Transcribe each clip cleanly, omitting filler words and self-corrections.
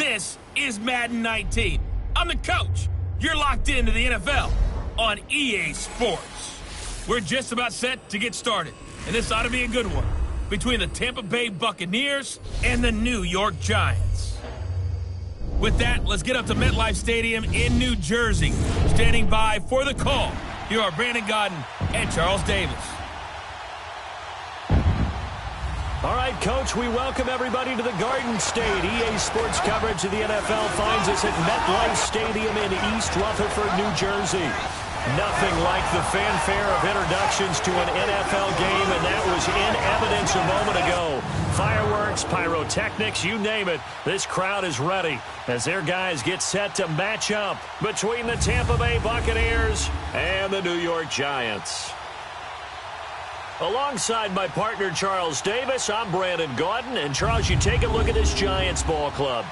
This is Madden 19. I'm the coach. You're locked into the NFL on EA Sports. We're just about set to get started, and this ought to be a good one between the Tampa Bay Buccaneers and the New York Giants. With that, let's get up to MetLife Stadium in New Jersey. Standing by for the call, here are Brandon Godden and Charles Davis. All right, Coach, we welcome everybody to the Garden State. EA Sports coverage of the NFL finds us at MetLife Stadium in East Rutherford, New Jersey. Nothing like the fanfare of introductions to an NFL game, and that was in evidence a moment ago. Fireworks, pyrotechnics, you name it. This crowd is ready as their guys get set to match up between the Tampa Bay Buccaneers and the New York Giants. Alongside my partner, Charles Davis, I'm Brandon Gaudin. And, Charles, you take a look at this Giants ball club.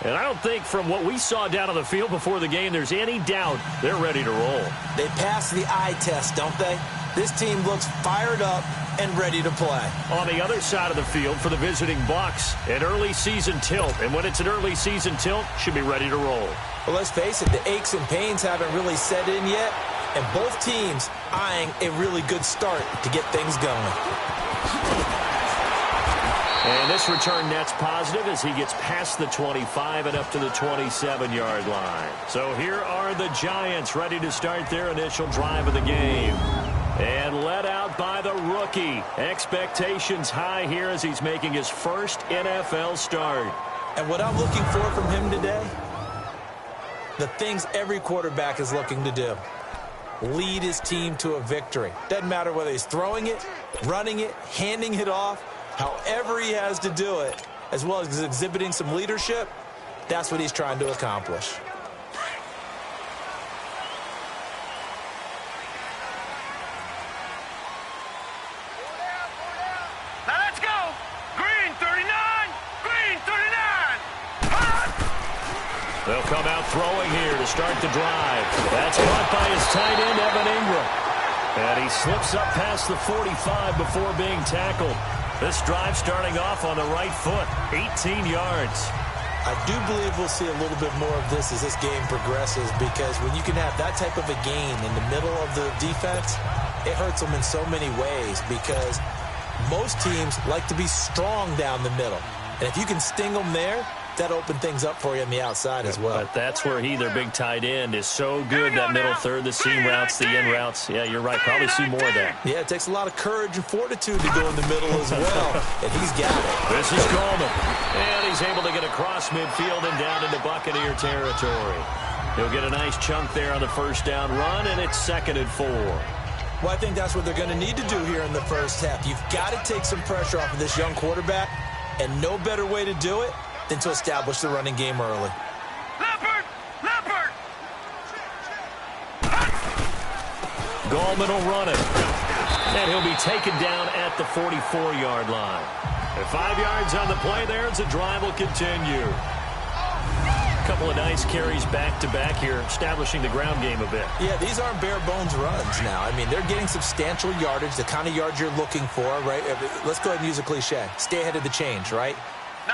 And I don't think from what we saw down on the field before the game there's any doubt they're ready to roll. They passed the eye test, don't they? This team looks fired up and ready to play. On the other side of the field for the visiting Bucs, an early season tilt. And when it's an early season tilt, should be ready to roll. Well, let's face it, the aches and pains haven't really set in yet. And both teams eyeing a really good start to get things going. And this return net's positive as he gets past the 25 and up to the 27-yard line. So here are the Giants ready to start their initial drive of the game. And led out by the rookie. Expectations high here as he's making his first NFL start. And what I'm looking for from him today, the things every quarterback is looking to do. Lead his team to a victory. Doesn't matter whether he's throwing it, running it, handing it off, however he has to do it, as well as exhibiting some leadership, that's what he's trying to accomplish. Now let's go! Green 39! Green 39! They'll come out throwing here to start the drive. That's caught by his tight end, Evan Ingram. And he slips up past the 45 before being tackled. This drive starting off on the right foot, 18 yards. I do believe we'll see a little bit more of this as this game progresses, because when you can have that type of a gain in the middle of the defense, it hurts them in so many ways, because most teams like to be strong down the middle. And if you can sting them there, that opened things up for you on the outside as well. But that's where their big tight end, is so good, that middle third, the seam routes, the in routes. Yeah, you're right. Probably see more of that. Yeah, it takes a lot of courage and fortitude to go in the middle as well, and he's got it. This is Coleman. And he's able to get across midfield and down into Buccaneer territory. He'll get a nice chunk there on the first down run, and it's 2nd and 4. Well, I think that's what they're going to need to do here in the first half. You've got to take some pressure off of this young quarterback, and no better way to do it than to establish the running game early. Leopard! Leopard! Gallman will run it. And he'll be taken down at the 44-yard line. And 5 yards on the play there as the drive will continue. A couple of nice carries back-to-back here, establishing the ground game a bit. Yeah, these aren't bare-bones runs now. I mean, they're getting substantial yardage, the kind of yards you're looking for, right? Let's go ahead and use a cliche. Stay ahead of the change, right?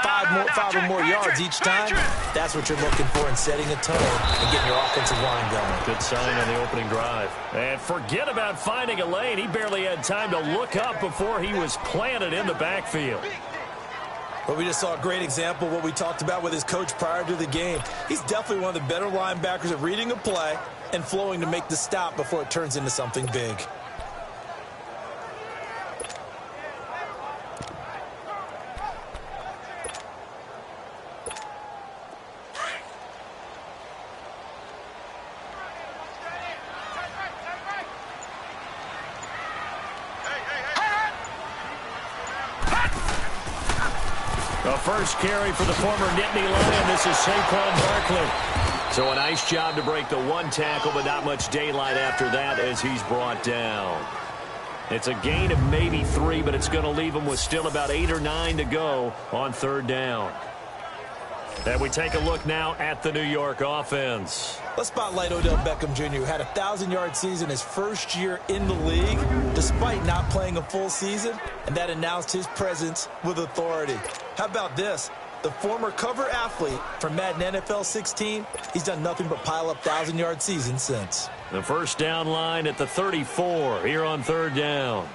Five or more yards each time, that's what you're looking for in setting a tone and getting your offensive line going. Good sign on the opening drive. And forget about finding a lane. He barely had time to look up before he was planted in the backfield. But we just saw a great example of what we talked about with his coach prior to the game. He's definitely one of the better linebackers at reading a play and flowing to make the stop before it turns into something big. The first carry for the former Nittany Lion. This is Saquon Barkley. So a nice job to break the one tackle, but not much daylight after that as he's brought down. It's a gain of maybe 3, but it's going to leave him with still about 8 or 9 to go on 3rd down. And we take a look now at the New York offense. Let's spotlight Odell Beckham Jr., who had a 1,000-yard season his first year in the league, despite not playing a full season, and that announced his presence with authority. How about this? The former cover athlete from Madden NFL 16, he's done nothing but pile up 1,000-yard seasons since. The first down line at the 34 here on third down.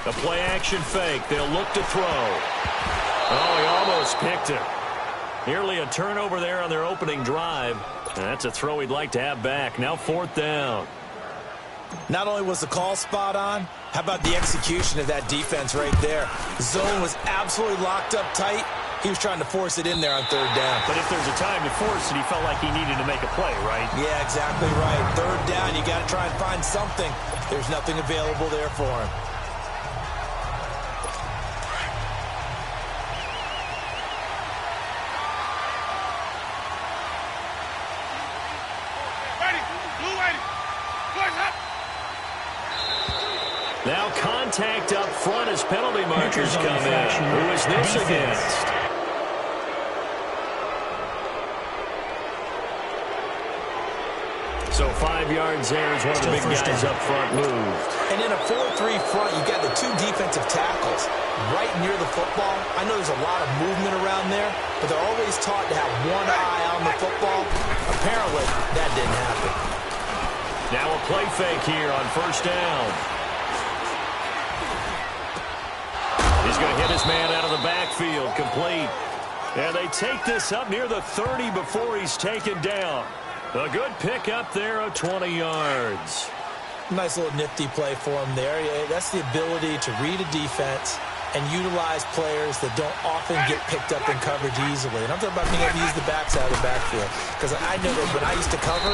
A play-action fake. They'll look to throw. Oh, he almost picked it. Nearly a turnover there on their opening drive. And that's a throw he'd like to have back. Now fourth down. Not only was the call spot on, how about the execution of that defense right there? The zone was absolutely locked up tight. He was trying to force it in there on third down. But if there's a time to force it, he felt like he needed to make a play, right? Yeah, exactly right. Third down, you got to try and find something. There's nothing available there for him. Now contact up front as penalty markers come in. Who is this against? So 5 yards there is one of the big guys up front moved. And in a 4-3 front, you got the two defensive tackles right near the football. I know there's a lot of movement around there, but they're always taught to have one eye on the football. Apparently, that didn't happen. Now a play fake here on first down. He's going to hit his man out of the backfield, complete. And they take this up near the 30 before he's taken down. A good pickup there of 20 yards. Nice little nifty play for him there. Yeah, that's the ability to read a defense and utilize players that don't often get picked up in coverage easily. And I'm talking about being able to use the backside of the backfield. Because I know that when I used to cover,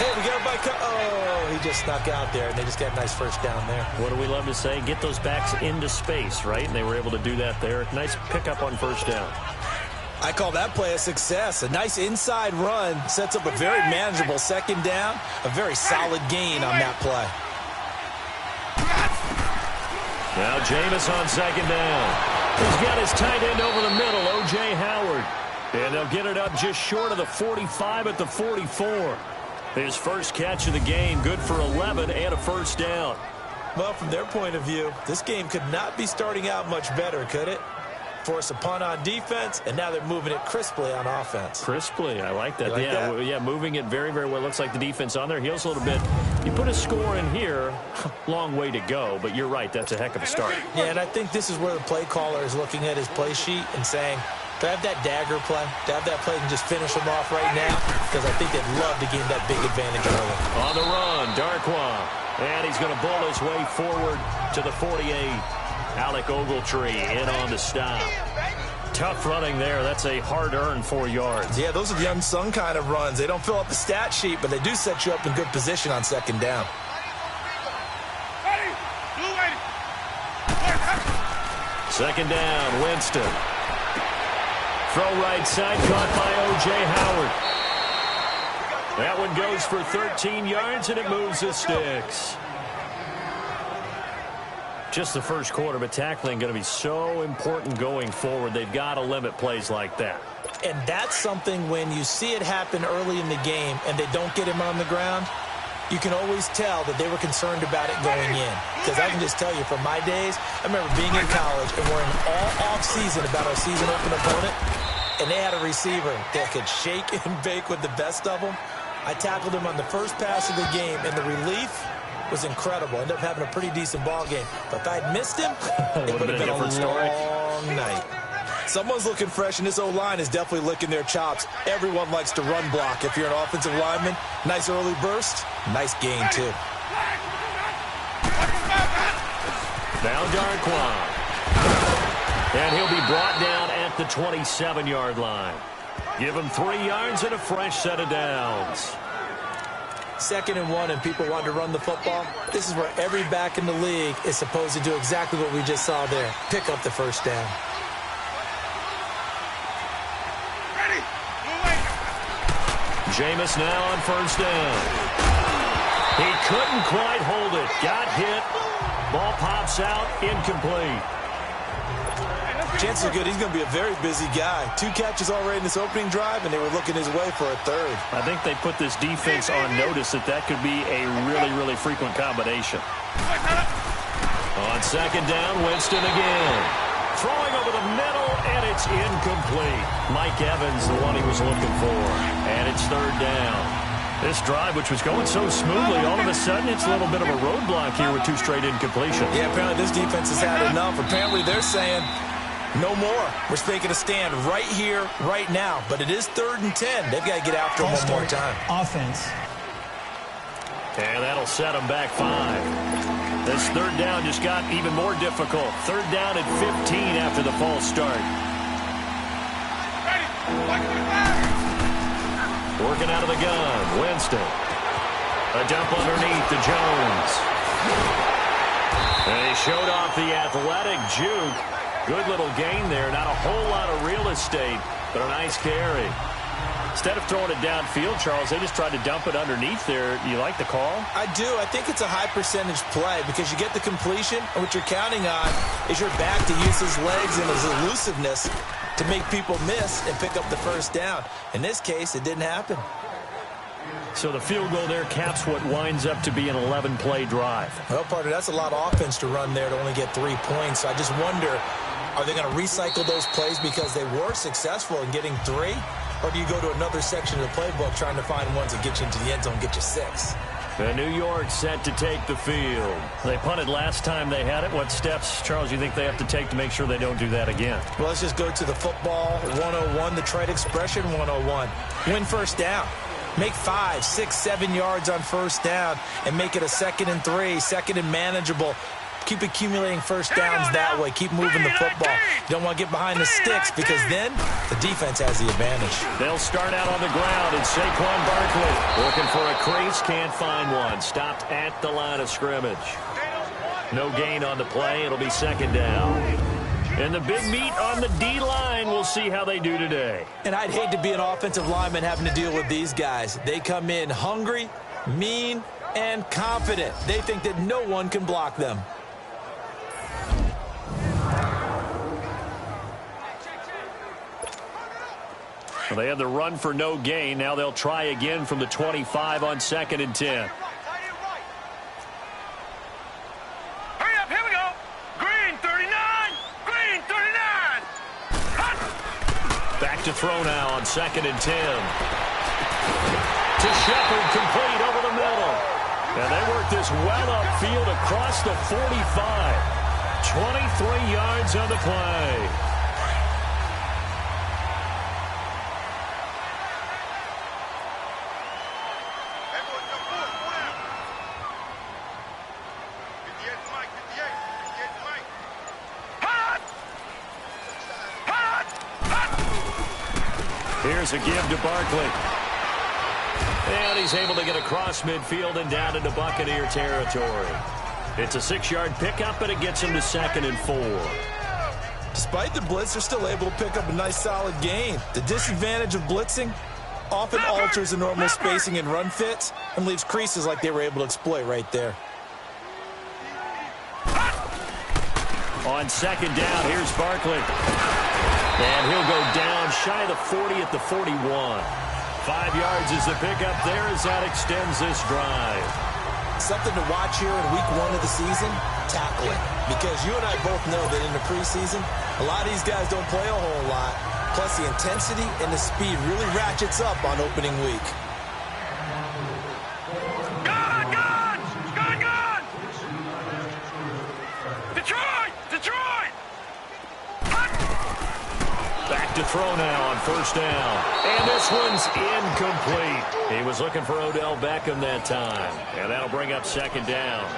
hey, we got a bike. Oh, he just snuck out there, and they just got a nice first down there. What do we love to say? Get those backs into space, right? And they were able to do that there. Nice pickup on first down. I call that play a success. A nice inside run sets up a very manageable second down. A very solid gain on that play. Now Jameis on second down. He's got his tight end over the middle, O.J. Howard. And they'll get it up just short of the 45 at the 44. His first catch of the game, good for 11 and a first down. Well, from their point of view, this game could not be starting out much better, could it? Force a punt on defense, and now they're moving it crisply on offense. Crisply, I like that. Like that? Yeah, moving it very, very well. Looks like the defense on their heels a little bit. You put a score in here, long way to go, but you're right, that's a heck of a start. Yeah, and I think this is where the play caller is looking at his play sheet and saying, do I have that dagger play? Do I have that play and just finish them off right now? Because I think they'd love to gain that big advantage early. On the run, Darkwa. And he's going to bull his way forward to the 48. Alec Ogletree in on the stop. Tough running there. That's a hard-earned 4 yards. Yeah, those are the unsung kind of runs. They don't fill up the stat sheet, but they do set you up in good position on second down. Second down, Winston. Throw right side, caught by O.J. Howard. That one goes for 13 yards, and it moves the sticks. Just the first quarter, but tackling going to be so important going forward. They've got to limit plays like that. And that's something when you see it happen early in the game and they don't get him on the ground, you can always tell that they were concerned about it going in. Because I can just tell you from my days, I remember being in college and worrying all off-season about our season-open opponent, and they had a receiver that could shake and bake with the best of them. I tackled him on the first pass of the game, and the relief was incredible. Ended up having a pretty decent ball game. But if I had missed him, it would have been a long night. Someone's looking fresh, and this O-line is definitely licking their chops. Everyone likes to run block. If you're an offensive lineman, nice early burst, nice gain, too. Now Darkwa. And he'll be brought down at the 27-yard line. Give him 3 yards and a fresh set of downs. 2nd and 1, and people want to run the football. This is where every back in the league is supposed to do exactly what we just saw there. Pick up the first down. Jameis now on first down. He couldn't quite hold it. Got hit. Ball pops out. Incomplete. Chances are good he's going to be a very busy guy. 2 catches already in this opening drive, and they were looking his way for a 3rd. I think they put this defense on notice that that could be a really, really frequent combination. On On second down, Winston again. Throwing over the middle, and it's incomplete. Mike Evans, the one he was looking for. And it's third down. This drive, which was going so smoothly, all of a sudden it's a little bit of a roadblock here with 2 straight incompletions. Yeah, apparently this defense has had enough. Apparently they're saying, no more. We're taking a stand right here, right now. But it is 3rd and 10. They've got to get after him one more time. Offense. And that'll set them back 5. This third down just got even more difficult. Third down at 15 after the false start. Working out of the gun, Winston. A dump underneath to Jones. And he showed off the athletic juke. Good little gain there. Not a whole lot of real estate, but a nice carry. Instead of throwing it downfield, Charles, they just tried to dump it underneath there. You like the call? I do. I think it's a high percentage play because you get the completion, and what you're counting on is your back to use his legs and his elusiveness to make people miss and pick up the first down. In this case, it didn't happen. So the field goal there caps what winds up to be an 11-play drive. Well, partner, that's a lot of offense to run there to only get 3 points. So I just wonder, are they going to recycle those plays because they were successful in getting 3? Or do you go to another section of the playbook trying to find ones that get you into the end zone and get you 6? The New York set to take the field. They punted last time they had it. What steps, Charles, you think they have to take to make sure they don't do that again? Well, let's just go to the football 101, the trade expression 101. Win first down. Make 5, 6, 7 yards on first down and make it a 2nd and 3, 2nd and manageable. Keep accumulating first downs that way. Keep moving the football. You don't want to get behind the sticks because then the defense has the advantage. They'll start out on the ground, and Saquon Barkley looking for a crease, can't find one. Stopped at the line of scrimmage. No gain on the play. It'll be 2nd down. And the big meat on the D-line, we'll see how they do today. And I'd hate to be an offensive lineman having to deal with these guys. They come in hungry, mean, and confident. They think that no one can block them. Well, they had the run for no gain. Now they'll try again from the 25 on 2nd and 10. Hurry up, here we go. Green 39, green 39. Hot. Back to throw now on 2nd and 10. To Shepard, complete over the middle. And they work this well upfield across the 45. 23 yards on the play. Here's a give to Barkley. And he's able to get across midfield and down into Buccaneer territory. It's a 6-yard pickup, but it gets him to 2nd and 4. Despite the blitz, they're still able to pick up a nice solid gain. The disadvantage of blitzing often alters the normal spacing and run fits and leaves creases like they were able to exploit right there. On 2nd down, here's Barkley. And he'll go down shy of the 40 at the 41. 5 yards is the pickup there as that extends this drive. Something to watch here in week 1 of the season, tackling. Because you and I both know that in the preseason, a lot of these guys don't play a whole lot. Plus the intensity and the speed really ratchets up on opening week. To throw now on 1st down. And this one's incomplete. He was looking for Odell Beckham that time. And that'll bring up 2nd down.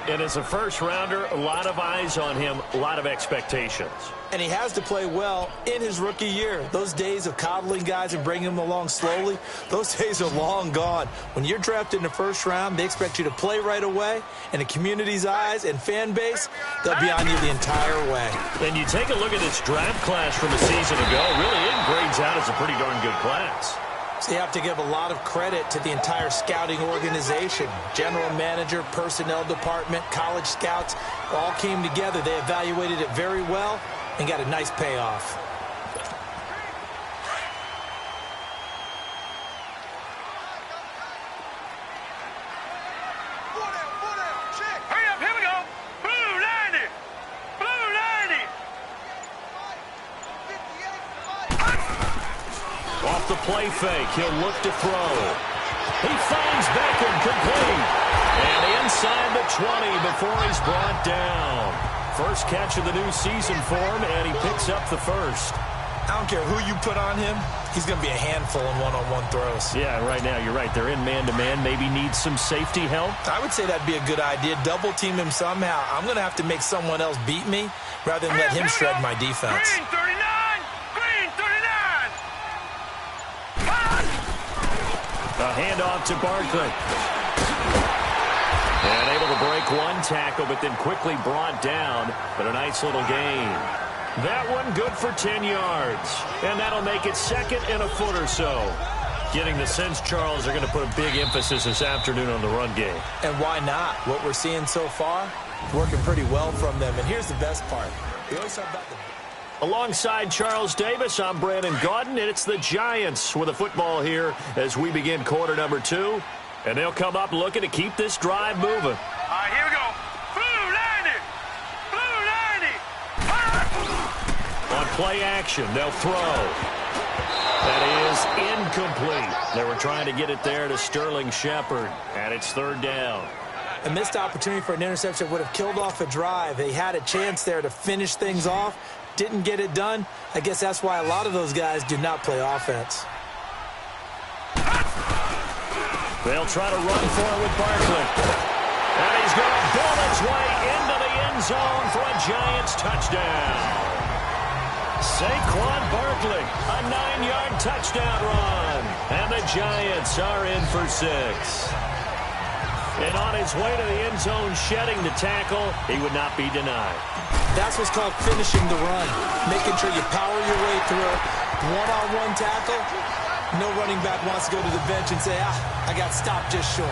And as a first-rounder, a lot of eyes on him, a lot of expectations. And he has to play well in his rookie year. Those days of coddling guys and bringing them along slowly, those days are long gone. When you're drafted in the 1st round, they expect you to play right away. And the community's eyes and fan base, they'll be on you the entire way. And you take a look at this draft class from a season ago, really it grades out as a pretty darn good class. So you have to give a lot of credit to the entire scouting organization. General manager, personnel department, college scouts, all came together. They evaluated it very well and got a nice payoff. Hurry up, here we go. Blue 90, play fake. He'll look to throw. He finds Beckham complete. And inside the 20 before he's brought down. First catch of the new season for him, and he picks up the first. I don't care who you put on him. He's going to be a handful in one-on-one throws. Yeah, right now, you're right. They're in man-to-man. Maybe needs some safety help. I would say that'd be a good idea. Double team him somehow. I'm going to have to make someund else beat me rather than let him shred my defense. Green 39! Green 39! A handoff to Barkley. And able to break one tackle, but then quickly brought down. But a nice little gain. That one good for 10 yards. And that'll make it second and a foot or so. Getting the sense, Charles, they're going to put a big emphasis this afternoon on the run game. And why not? What we're seeing so far, working pretty well from them. And here's the best part. We always talk about the... Alongside Charles Davis, I'm Brandon Gaudin, and it's the Giants with the football here as we begin quarter number 2. And they'll come up looking to keep this drive moving. All right, here we go. Blue 90! Blue 90! On play action, they'll throw. That is incomplete. They were trying to get it there to Sterling Shepard, and it's third down. A missed opportunity for an interception would have killed off a drive. They had a chance there to finish things off. Didn't get it done. I guess that's why a lot of those guys do not play offense. They'll try to run for it with Barkley. And he's going to build his way into the end zone for a Giants touchdown. Saquon Barkley, a 9-yard touchdown run. And the Giants are in for 6. And on his way to the end zone, shedding the tackle, he would not be denied. That's what's called finishing the run. Making sure you power your way through. One-on-one tackle. No running back wants to go to the bench and say, I got stopped just short.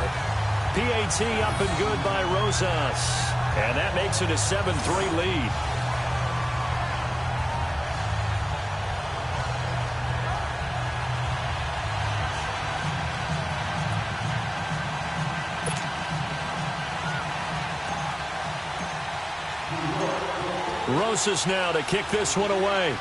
PAT up and good by Rosas. And that makes it a 7-3 lead. Rosas now to kick this one away.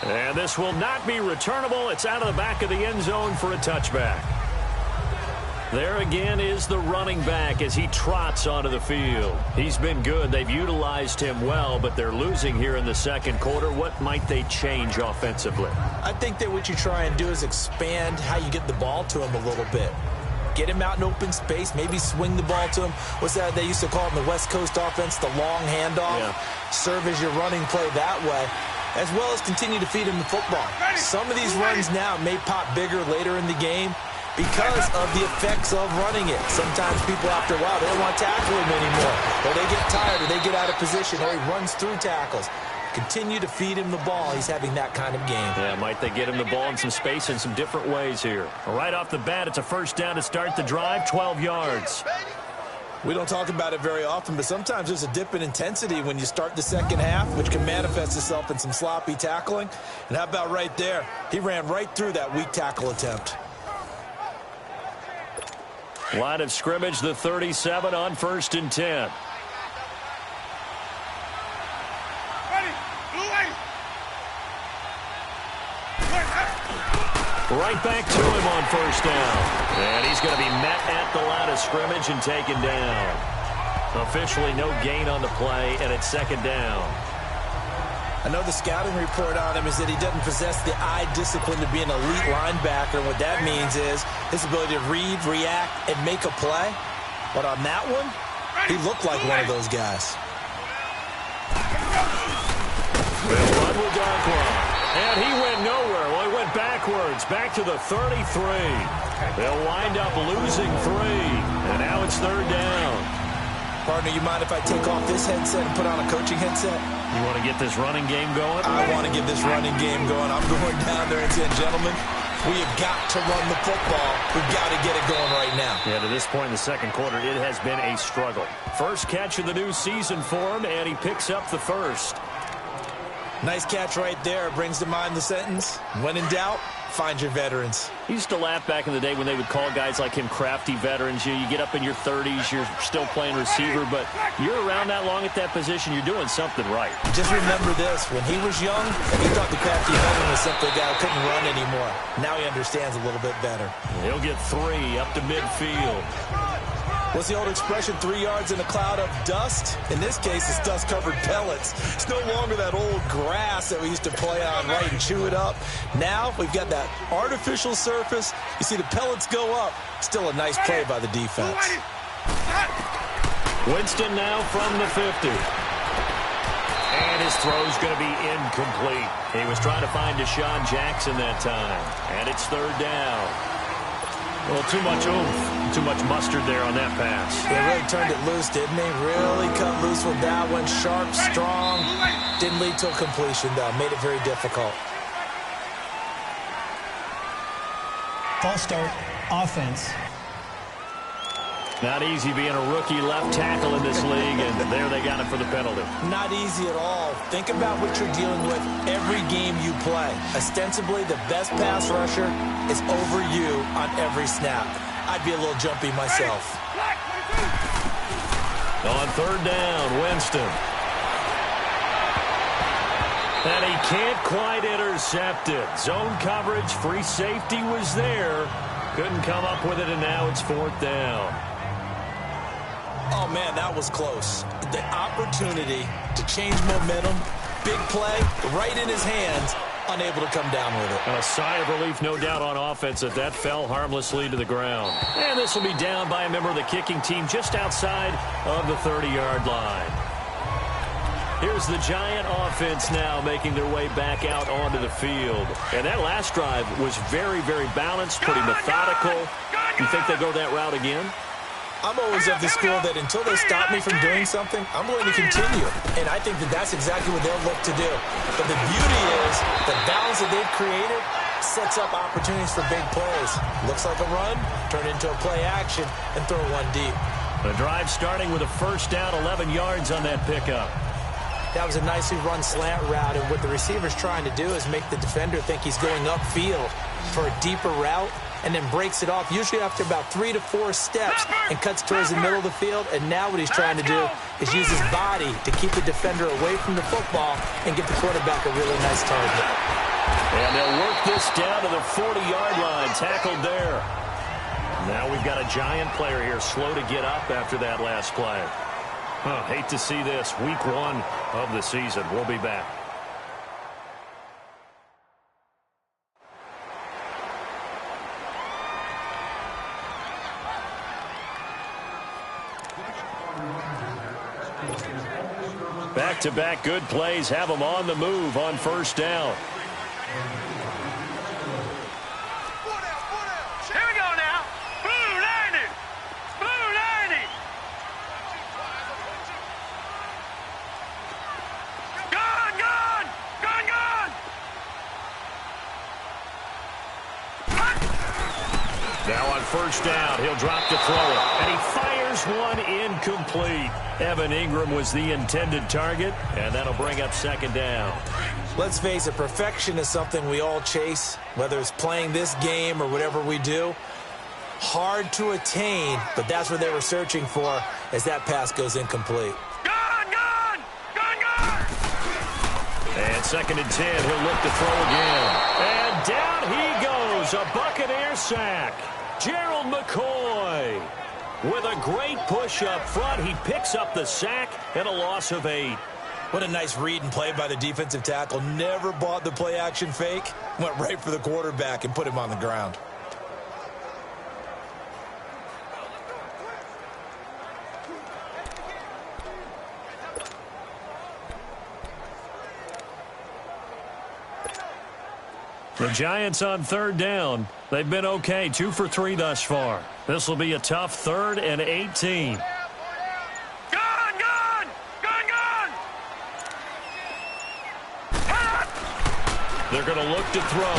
And this will not be returnable. It's out of the back of the end zone for a touchback. There again is the running back as he trots onto the field. He's been good. They've utilized him well, but they're losing here in the second quarter. What might they change offensively? I think that what you try and do is expand how you get the ball to him a little bit. Get him out in open space, maybe swing the ball to him. What's that they used to call it in the West Coast offense, the long handoff? Yeah. Serve as your running play that way, as well as continue to feed him the football. Some of these runs now may pop bigger later in the game because of the effects of running it. Sometimes people, after a while, they don't want to tackle him anymore. Or they get tired, or they get out of position, or he runs through tackles. Continue to feed him the ball. He's having that kind of game. Yeah, might they get him the ball in some space in some different ways here. Right off the bat, it's a first down to start the drive, 12 yards. We don't talk about it very often, but sometimes there's a dip in intensity when you start the second half, which can manifest itself in some sloppy tackling. And how about right there? He ran right through that weak tackle attempt. Line of scrimmage, the 37 on 1st and 10. Right back to him on first down. And he's going to be met at the line of scrimmage and taken down. Officially no gain on the play, and it's second down. I know the scouting report on him is that he doesn't possess the eye discipline to be an elite linebacker. What that means is his ability to read, react, and make a play. But on that one, he looked like one of those guys. They'll run with Darkwa. And he went nowhere. Well, he went backwards, back to the 33. They'll wind up losing 3. And now it's third down. Partner, you mind if I take off this headset and put on a coaching headset? You want to get this running game going? I want to get this running game going. I'm going down there and saying, gentlemen, we have got to run the football. We've got to get it going right now. Yeah, to this point in the second quarter, it has been a struggle. First catch of the new season for him, and he picks up the first. Nice catch right there. Brings to mind the sentence, when in doubt, find your veterans. He used to laugh back in the day when they would call guys like him crafty veterans. You get up in your 30s, you're still playing receiver, but you're around that long at that position, you're doing something right. Just remember this. When he was young, he thought the crafty veteran was simply a guy who couldn't run anymore. Now he understands a little bit better. He'll get 3 up to midfield. What's the old expression, 3 yards in a cloud of dust? In this case, it's dust-covered pellets. It's no longer that old grass that we used to play on, right, and chew it up. Now we've got that artificial surface. You see the pellets go up. Still a nice play by the defense. Winston now from the 50. And his throw's going to be incomplete. He was trying to find Deshaun Jackson that time. And it's 3rd down. Well, too much oomph, too much mustard there on that pass. They really turned it loose, didn't they? Really cut loose with that one. Sharp, strong. Didn't lead to a completion, though. Made it very difficult. False start, offense. Not easy being a rookie left tackle in this league, and there they got him for the penalty. Not easy at all. Think about what you're dealing with every game you play. Ostensibly, the best pass rusher is over you on every snap. I'd be a little jumpy myself. On 3rd down, Winston. And he can't quite intercept it. Zone coverage, free safety was there. Couldn't come up with it, and now it's 4th down. Oh, man, that was close. The opportunity to change momentum, big play, right in his hands, unable to come down with it. And a sigh of relief, no doubt, on offense that fell harmlessly to the ground. And this will be down by a member of the kicking team just outside of the 30-yard line. Here's the Giant offense now making their way back out onto the field. And that last drive was very, very balanced, pretty methodical. You think they go that route again? I'm always of the school that until they stop me from doing something, I'm going to continue. And I think that that's exactly what they'll look to do. But the beauty is the balance that they've created sets up opportunities for big plays. Looks like a run, turn into a play action, and throw one deep. The drive starting with a 1st down, 11 yards on that pickup. That was a nicely run slant route, and what the receiver's trying to do is make the defender think he's going upfield for a deeper route, and then breaks it off, usually after about 3 to 4 steps, and cuts towards the middle of the field. And now what he's trying to do is use his body to keep the defender away from the football and give the quarterback a really nice target. And they'll work this down to the 40-yard line, tackled there. Now we've got a Giant player here, slow to get up after that last play. Hate to see this. Week 1 of the season. We'll be back. Back-to-back good plays have them on the move on 1st down. Here we go now. Blue 90. Blue 90. Gone, gone. Gone, gone. Now on 1st down, he'll drop to throw it. And he fires one incomplete. Evan Ingram was the intended target, and that'll bring up 2nd down. Let's face it, perfection is something we all chase, whether it's playing this game or whatever we do. Hard to attain, but that's what they were searching for as that pass goes incomplete. Gone, gone. Gone, gone. And 2nd and 10, he'll look to throw again. And down he goes, a Buccaneer sack. Gerald McCoy. With a great push up front, he picks up the sack and a loss of 8. What a nice read and play by the defensive tackle. Never bought the play-action fake. Went right for the quarterback and put him on the ground. The Giants on 3rd down. They've been okay, 2 for 3 thus far. This will be a tough 3rd and 18. Gone, gone. Gone, gone. They're going to look to throw.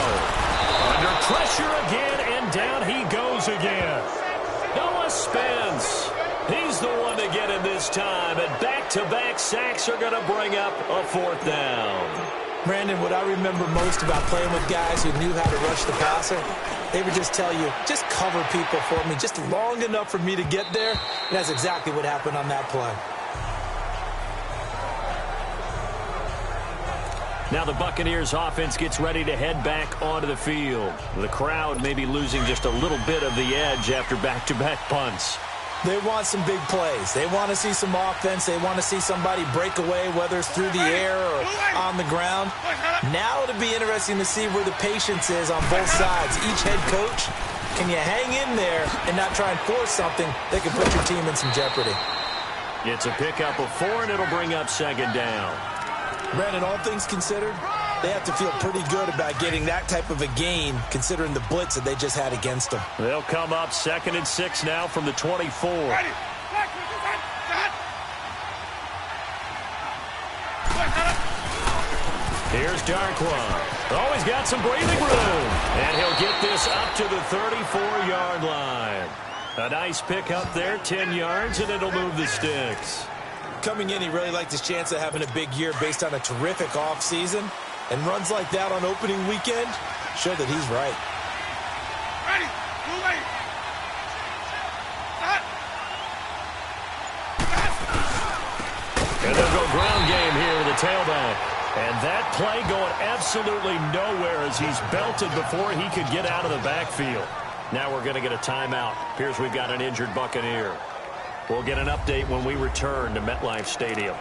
Under pressure again, and down he goes again. Noah Spence. He's the one to get in this time, and back-to-back sacks are going to bring up a 4th down. Brandon, what I remember most about playing with guys who knew how to rush the passer, they would just tell you, just cover people for me, just long enough for me to get there. And that's exactly what happened on that play. Now the Buccaneers offense gets ready to head back onto the field. The crowd may be losing just a little bit of the edge after back-to-back punts. They want some big plays. They want to see some offense. They want to see somebody break away, whether it's through the air or on the ground. Now it'll be interesting to see where the patience is on both sides. Each head coach, can you hang in there and not try and force something that can put your team in some jeopardy? It's a pickup of 4, and it'll bring up second down. Brandon, all things considered, they have to feel pretty good about getting that type of a gain, considering the blitz that they just had against them. They'll come up 2nd and 6 now from the 24. Here's Darkwa. Oh, he's got some breathing room. And he'll get this up to the 34-yard line. A nice pickup there, 10 yards, and it'll move the sticks. Coming in, he really liked his chance of having a big year based on a terrific offseason. And runs like that on opening weekend show that he's right. Ready, move ready. And they'll go ground game here with a tailback. And that play going absolutely nowhere as he's belted before he could get out of the backfield. Now we're going to get a timeout. Appears we've got an injured Buccaneer. We'll get an update when we return to MetLife Stadium.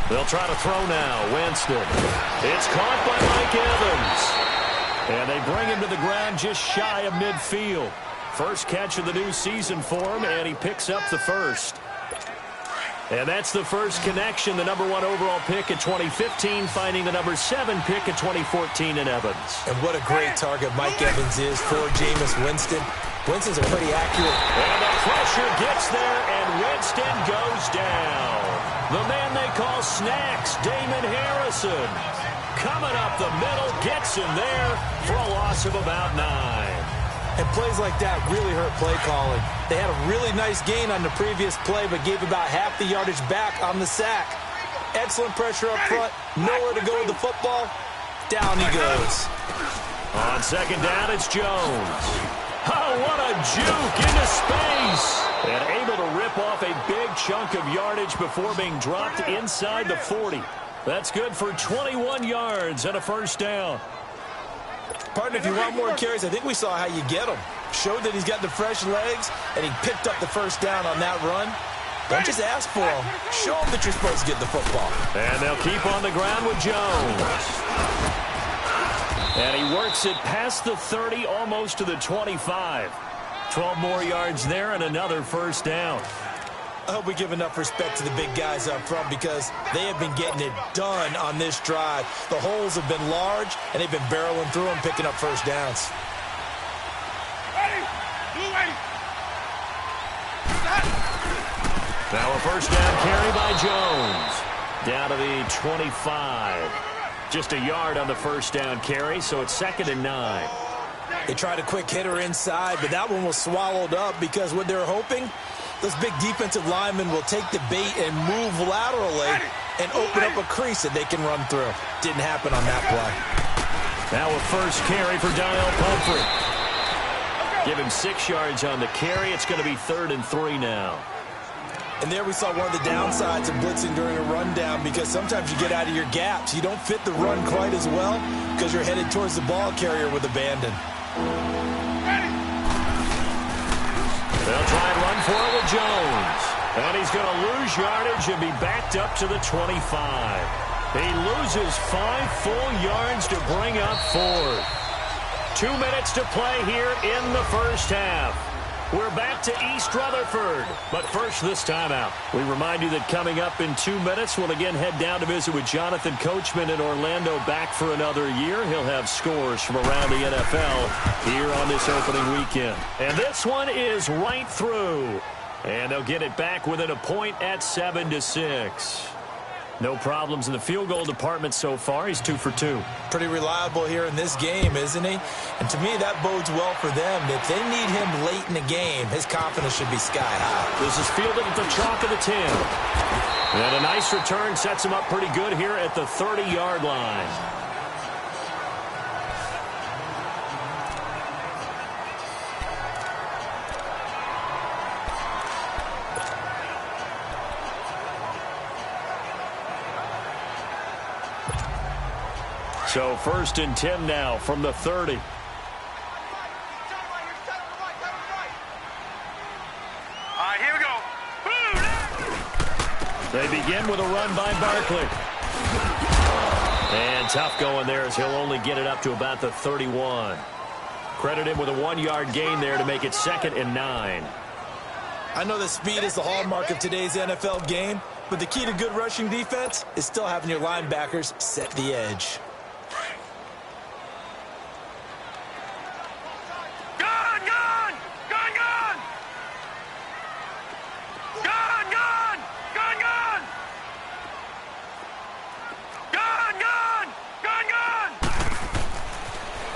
They'll try to throw now. Winston. It's caught by Mike Evans. And they bring him to the ground just shy of midfield. First catch of the new season for him, and he picks up the first. And that's the first connection. The #1 overall pick in 2015, finding the #7 pick in 2014 in Evans. And what a great target Mike Evans is for Jameis Winston. Winston's a pretty accurate. And the pressure gets there, and Winston goes down. The man they call Snacks, Damon Harrison, coming up the middle, gets him there for a loss of about 9. And plays like that really hurt play calling. They had a really nice gain on the previous play, but gave about half the yardage back on the sack. Excellent pressure up front, nowhere to go with the football. Down he goes. On second down, it's Jones. Oh, what a juke into space. And able to rip off a big chunk of yardage before being dropped inside the 40. That's good for 21 yards and a first down. Partner, if you want more carries, I think we saw how you get them. Showed that he's got the fresh legs, and he picked up the first down on that run. Don't just ask for them. Show them that you're supposed to get the football. And they'll keep on the ground with Jones. And he works it past the 30, almost to the 25. 12 more yards there and another first down. I hope we give enough respect to the big guys up front because they have been getting it done on this drive. The holes have been large, and they've been barreling through them, picking up first downs. Ready, move ready. Now a first down carry by Jones. Down to the 25. Just a yard on the first down carry, so it's 2nd and 9. They tried a quick hitter inside, but that one was swallowed up because what they're hoping, those big defensive linemen will take the bait and move laterally and open up a crease that they can run through. Didn't happen on that play. Now a first carry for Daniel Pumphrey. Give him 6 yards on the carry. It's going to be 3rd and 3 now. And there we saw one of the downsides of blitzing during a rundown because sometimes you get out of your gaps. You don't fit the run quite as well because you're headed towards the ball carrier with abandon. They'll try and run for it with Jones. And he's going to lose yardage and be backed up to the 25. He loses 5 full yards to bring up 4. 2 minutes to play here in the first half. We're back to East Rutherford, but first this timeout. We remind you that coming up in 2 minutes, we'll again head down to visit with Jonathan Coachman in Orlando, back for another year. He'll have scores from around the NFL here on this opening weekend. And this one is right through. And they'll get it back within a point at 7-6. No problems in the field goal department so far. He's 2 for 2. Pretty reliable here in this game, isn't he? And to me, that bodes well for them. If they need him late in the game, his confidence should be sky high. This is fielded at the chalk of the 10. And a nice return sets him up pretty good here at the 30-yard line. So 1st and 10 now from the 30. Here we go. They begin with a run by Barkley. And tough going there as he'll only get it up to about the 31. Credit him with a 1-yard gain there to make it 2nd and 9. I know that speed is the hallmark of today's NFL game, but the key to good rushing defense is still having your linebackers set the edge.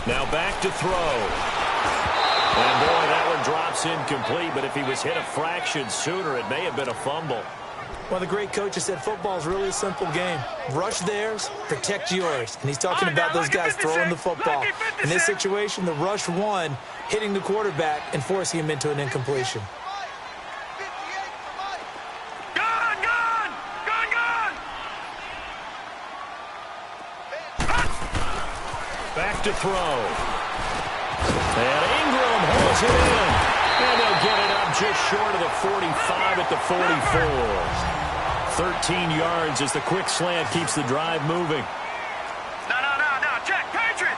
Now back to throw. And boy, that one drops incomplete, but if he was hit a fraction sooner, it may have been a fumble. Well, the great coach has said football is really a simple game. Rush theirs, protect yours. And he's talking about those guys throwing the football. In this situation, the rush one, hitting the quarterback and forcing him into an incompletion. Back to throw. And Ingram holds it in. And they'll get it up just short of the 45 at the 44. 13 yards as the quick slant keeps the drive moving. No. Check. Patriot.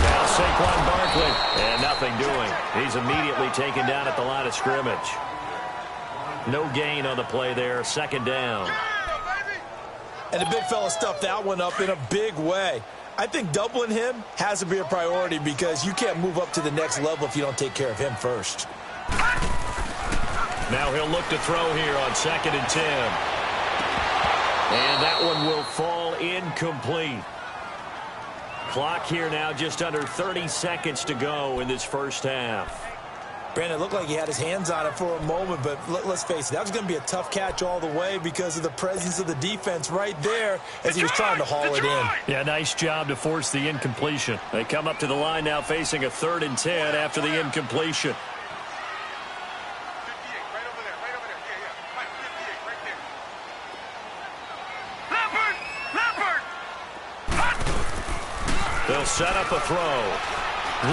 Now Saquon Barkley. And nothing doing. He's immediately taken down at the line of scrimmage. No gain on the play there. 2nd down. And the big fella stuffed that one up in a big way. I think doubling him has to be a priority because you can't move up to the next level if you don't take care of him first. Now he'll look to throw here on 2nd and 10. And that one will fall incomplete. Clock here now just under 30 seconds to go in this first half. Brandon, it looked like he had his hands on it for a moment, but let's face it, that was going to be a tough catch all the way because of the presence of the defense right there as he was trying to haul it in. Yeah, nice job to force the incompletion. They come up to the line now facing a 3rd and 10 after the incompletion. They'll set up a throw.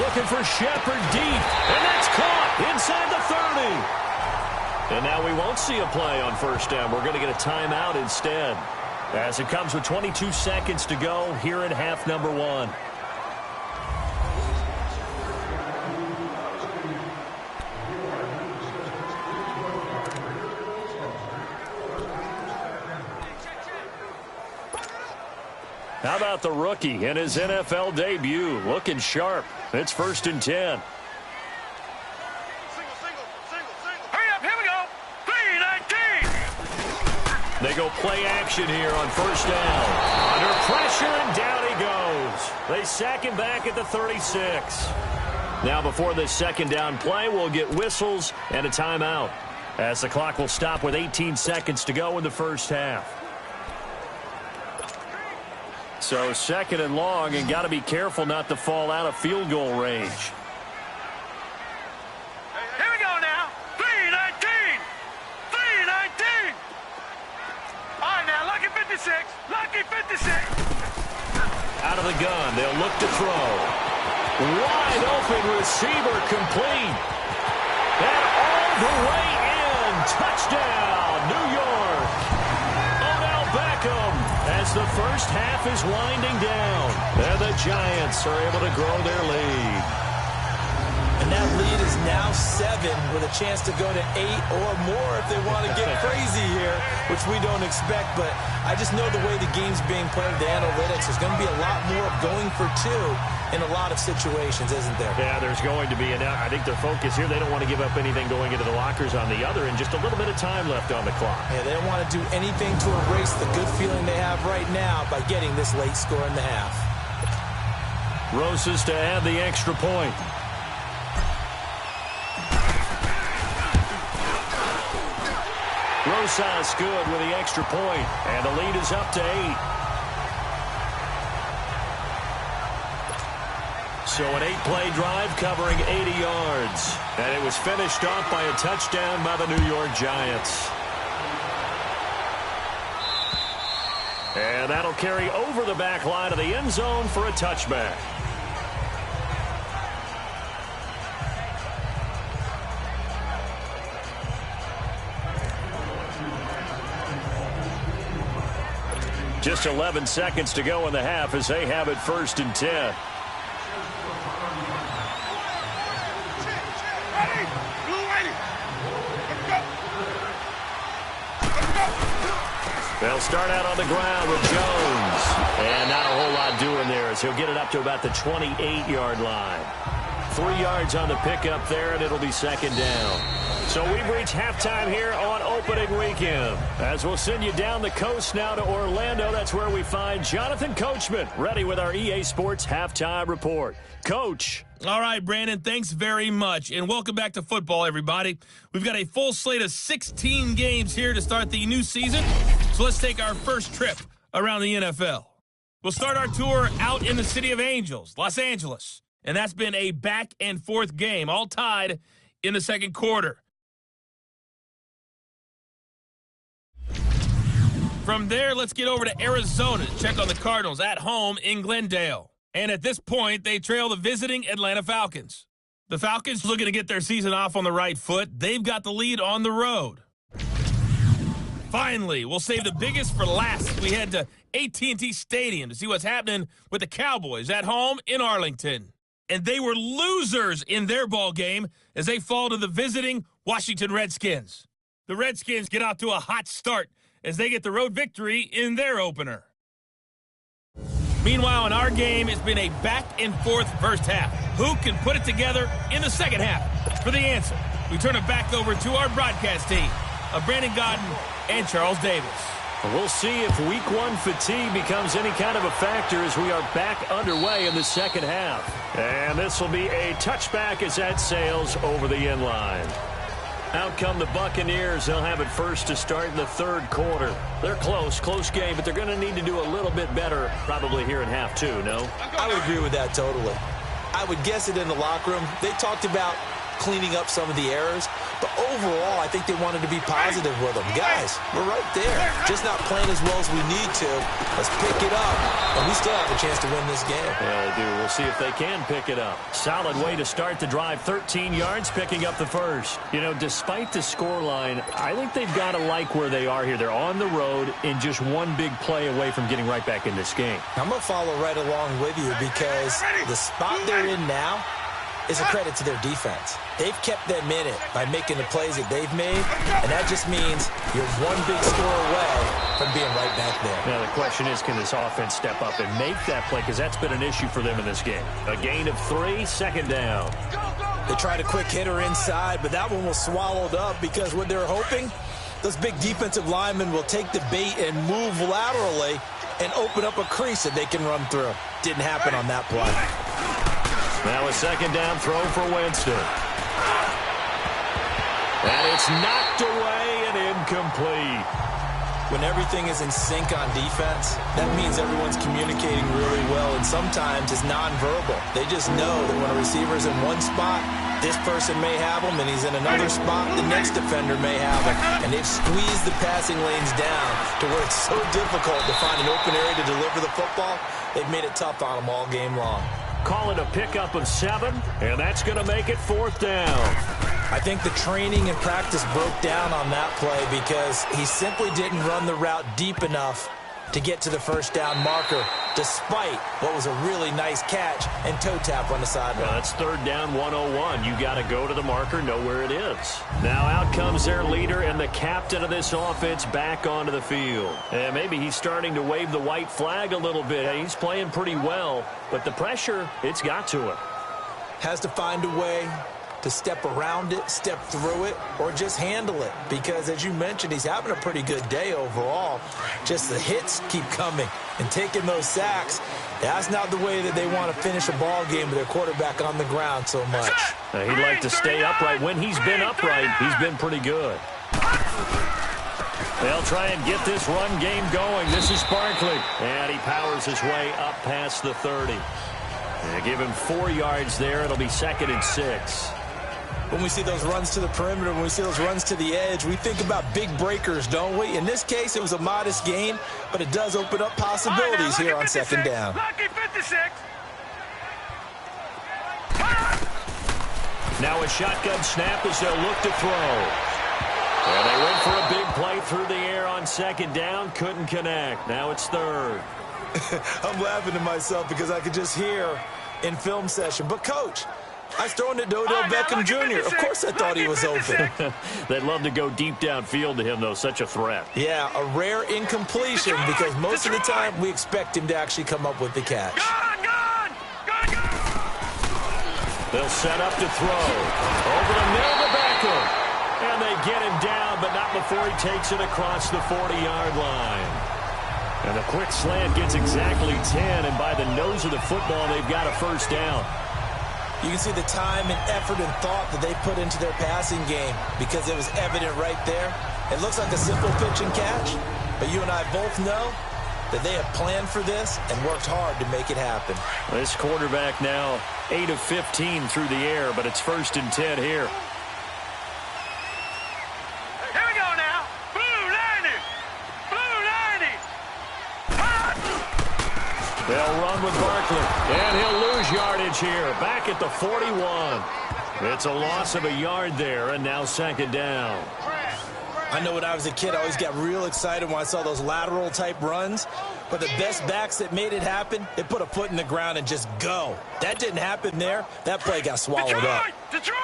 Looking for Shepard deep. And that's caught inside the 30. And now we won't see a play on 1st down. We're going to get a timeout instead. As it comes with 22 seconds to go here in half number 1. How about the rookie in his NFL debut? Looking sharp. It's 1st and 10. Hurry up, here we go. 3-19. They go play action here on 1st down. Under pressure, and down he goes. They sack him back at the 36. Now before this 2nd down play, we'll get whistles and a timeout, as the clock will stop with 18 seconds to go in the first half. So 2nd and long, and got to be careful not to fall out of field goal range. Here we go now. 3-19. 3-19. All right, now, lucky 56. Lucky 56. Out of the gun, they'll look to throw. Wide open receiver complete. And all the way in. Touchdown, New York. Odell Beckham. As the first half is winding down, and the Giants are able to grow their lead. And that lead is now 7 with a chance to go to 8 or more if they want to get crazy here, which we don't expect. But I just know the way the game's being played, the analytics, there's going to be a lot more of going for 2 in a lot of situations, isn't there? Yeah, there's going to be. And I think their focus here, they don't want to give up anything going into the lockers on the other, and just a little bit of time left on the clock. Yeah, they don't want to do anything to erase the good feeling they have right now by getting this late score in the half. Rosas to add the extra point. Rosas good with the extra point, and the lead is up to 8. So an 8-play drive covering 80 yards, and it was finished off by a touchdown by the New York Giants. And that'll carry over the back line of the end zone for a touchback. Just 11 seconds to go in the half as they have it 1st and 10. They'll start out on the ground with Jones. And not a whole lot doing there as he'll get it up to about the 28-yard line. 3 yards on the pickup there, and it'll be 2nd down. So we've reached halftime here on opening weekend. As we'll send you down the coast now to Orlando, that's where we find Jonathan Coachman ready with our EA Sports halftime report. Coach. All right, Brandon, thanks very much. And welcome back to football, everybody. We've got a full slate of 16 games here to start the new season. So let's take our first trip around the NFL. We'll start our tour out in the City of Angels, Los Angeles. And that's been a back-and-forth game, all tied in the second quarter. From there, let's get over to Arizona to check on the Cardinals at home in Glendale. And at this point, they trail the visiting Atlanta Falcons. The Falcons looking to get their season off on the right foot. They've got the lead on the road. Finally, we'll save the biggest for last. We head to AT&T Stadium to see what's happening with the Cowboys at home in Arlington. And they were losers in their ball game as they fall to the visiting Washington Redskins. The Redskins get off to a hot start as they get the road victory in their opener. Meanwhile, in our game, it's been a back-and-forth first half. Who can put it together in the second half? For the answer, we turn it back over to our broadcast team of Brandon Godden and Charles Davis. We'll see if Week 1 fatigue becomes any kind of a factor as we are back underway in the second half. And this will be a touchback as that sails over the end line. Out come the Buccaneers. They'll have it first to start in the third quarter. They're close game, but they're going to need to do a little bit better probably here in half 2, no? I would agree with that totally. I would guess it in the locker room. They talked about cleaning up some of the errors, but overall, I think they wanted to be positive with them. Guys, we're right there. Just not playing as well as we need to. Let's pick it up, and we still have a chance to win this game. Yeah, they do. We'll see if they can pick it up. Solid way to start the drive. 13 yards, picking up the first. You know, despite the scoreline, I think they've got to like where they are here. They're on the road and just one big play away from getting right back in this game. I'm going to follow right along with you because the spot they're in now is a credit to their defense. They've kept them in it by making the plays that they've made, and that just means you're one big score away from being right back there. Now, the question is, can this offense step up and make that play? Because that's been an issue for them in this game. A gain of 3, 2nd down. They tried a quick hitter inside, but that one was swallowed up because what they're hoping, those big defensive linemen will take the bait and move laterally and open up a crease that they can run through. Didn't happen on that play. Now a 2nd down throw for Winston. And it's knocked away and incomplete. When everything is in sync on defense, that means everyone's communicating really well, and sometimes it's nonverbal. They just know that when a receiver's in one spot, this person may have him, and he's in another spot, the next defender may have him. And they've squeezed the passing lanes down to where it's so difficult to find an open area to deliver the football. They've made it tough on them all game long. Call it a pickup of 7, and that's going to make it 4th down. I think the training and practice broke down on that play because he simply didn't run the route deep enough to get to the first down marker. despite what was a really nice catch and toe tap on the sideline. Well, that's third down 101. You got to go to the marker, know where it is. Now out comes their leader and the captain of this offense back onto the field. And maybe he's starting to wave the white flag a little bit. He's playing pretty well, but the pressure, it's got to him. Has to find a way to step around it, step through it, or just handle it. Because, as you mentioned, he's having a pretty good day overall. Just the hits keep coming and taking those sacks. That's not the way that they want to finish a ball game with their quarterback on the ground so much. He'd like to stay upright. When he's been upright, he's been pretty good. They'll try and get this run game going. This is Barkley. And he powers his way up past the 30. They give him 4 yards there. It'll be 2nd and 6. When we see those runs to the perimeter, when we see those runs to the edge, we think about big breakers, don't we? In this case, it was a modest gain, but it does open up possibilities here on 2nd down. Lucky 56. Now a shotgun snap as they'll look to throw. And they went for a big play through the air on 2nd down. Couldn't connect. Now it's 3rd. I'm laughing to myself because I could just hear in film session. But, Coach, I was throwing it to Odell Beckham Jr. Of course I thought he was open. They'd love to go deep downfield to him, though. Such a threat. Yeah, a rare incompletion because most of the time we expect him to actually come up with the catch. They'll set up to throw. Over the middle to Beckham. And they get him down, but not before he takes it across the 40-yard line. And the quick slant gets exactly 10, and by the nose of the football, they've got a 1st down. You can see the time and effort and thought that they put into their passing game because it was evident right there. It looks like a simple pitch and catch, but you and I both know that they have planned for this and worked hard to make it happen. This quarterback now 8 of 15 through the air, but it's 1st and 10 here. Here we go now. Blue 90. Blue 90. They'll run with Barkley, and he'll lose yardage here. Back at the 41. It's a loss of a yard there, and now 2nd down. I know when I was a kid, I always got real excited when I saw those lateral-type runs. But the best backs that made it happen, they put a foot in the ground and just go. That didn't happen there. That play got swallowed up. Detroit!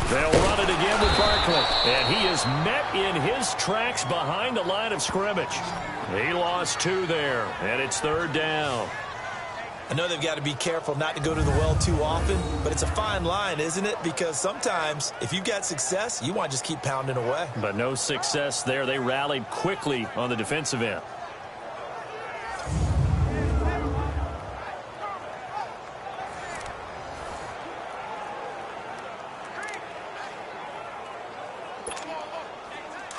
They'll run it again with Barkley. And he is met in his tracks behind the line of scrimmage. He lost 2 there, and it's 3rd down. I know they've got to be careful not to go to the well too often, but it's a fine line, isn't it? Because sometimes, if you've got success, you want to just keep pounding away. But no success there. They rallied quickly on the defensive end.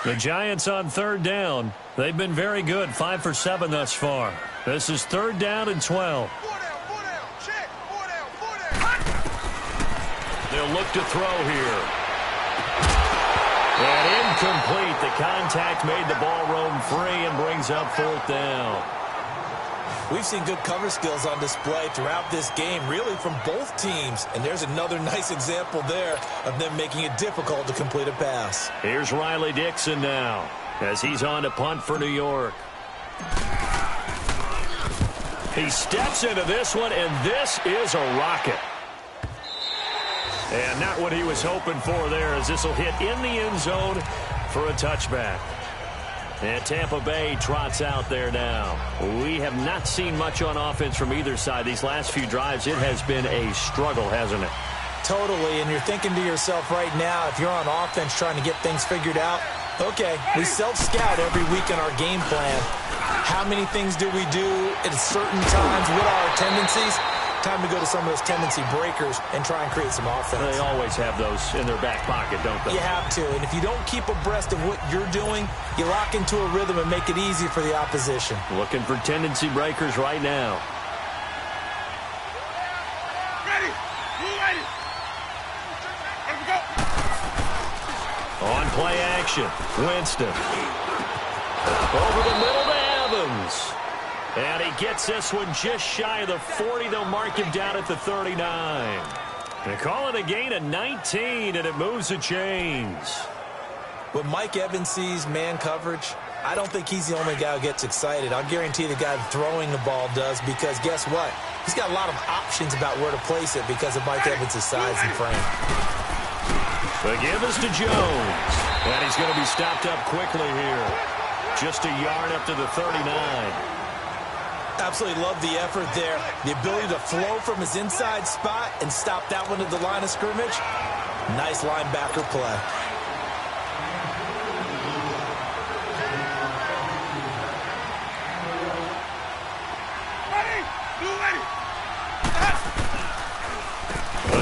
The Giants on 3rd down. They've been very good, 5 for 7 thus far. This is 3rd down and 12. They'll look to throw here. And incomplete. The contact made the ball roam free and brings up 4th down. We've seen good cover skills on display throughout this game, really from both teams. And there's another nice example there of them making it difficult to complete a pass. Here's Riley Dixon now as he's on to punt for New York. He steps into this one, and this is a rocket. And not what he was hoping for there, as this will hit in the end zone for a touchback. And Tampa Bay trots out there now. We have not seen much on offense from either side. These last few drives, it has been a struggle, hasn't it? Totally, and you're thinking to yourself right now, if you're on offense trying to get things figured out, okay, we self-scout every week in our game plan. How many things do we do at certain times? What are our tendencies? Time to go to some of those tendency breakers and try and create some offense. They always have those in their back pocket, don't they? You have to, and if you don't keep abreast of what you're doing, you lock into a rhythm and make it easy for the opposition. Looking for tendency breakers right now. Ready. You ready. Here we go. On play action, Winston. Over the middle to Evans. And he gets this one just shy of the 40. They'll mark him down at the 39. They call it a gain of 19, and it moves the chains. When Mike Evans sees man coverage, I don't think he's the only guy who gets excited. I'll guarantee the guy throwing the ball does, because guess what? He's got a lot of options about where to place it because of Mike Evans' size and frame. The give is to Jones. And he's going to be stopped up quickly here. Just a yard up to the 39. Absolutely love the effort there. The ability to flow from his inside spot and stop that one at the line of scrimmage. Nice linebacker play.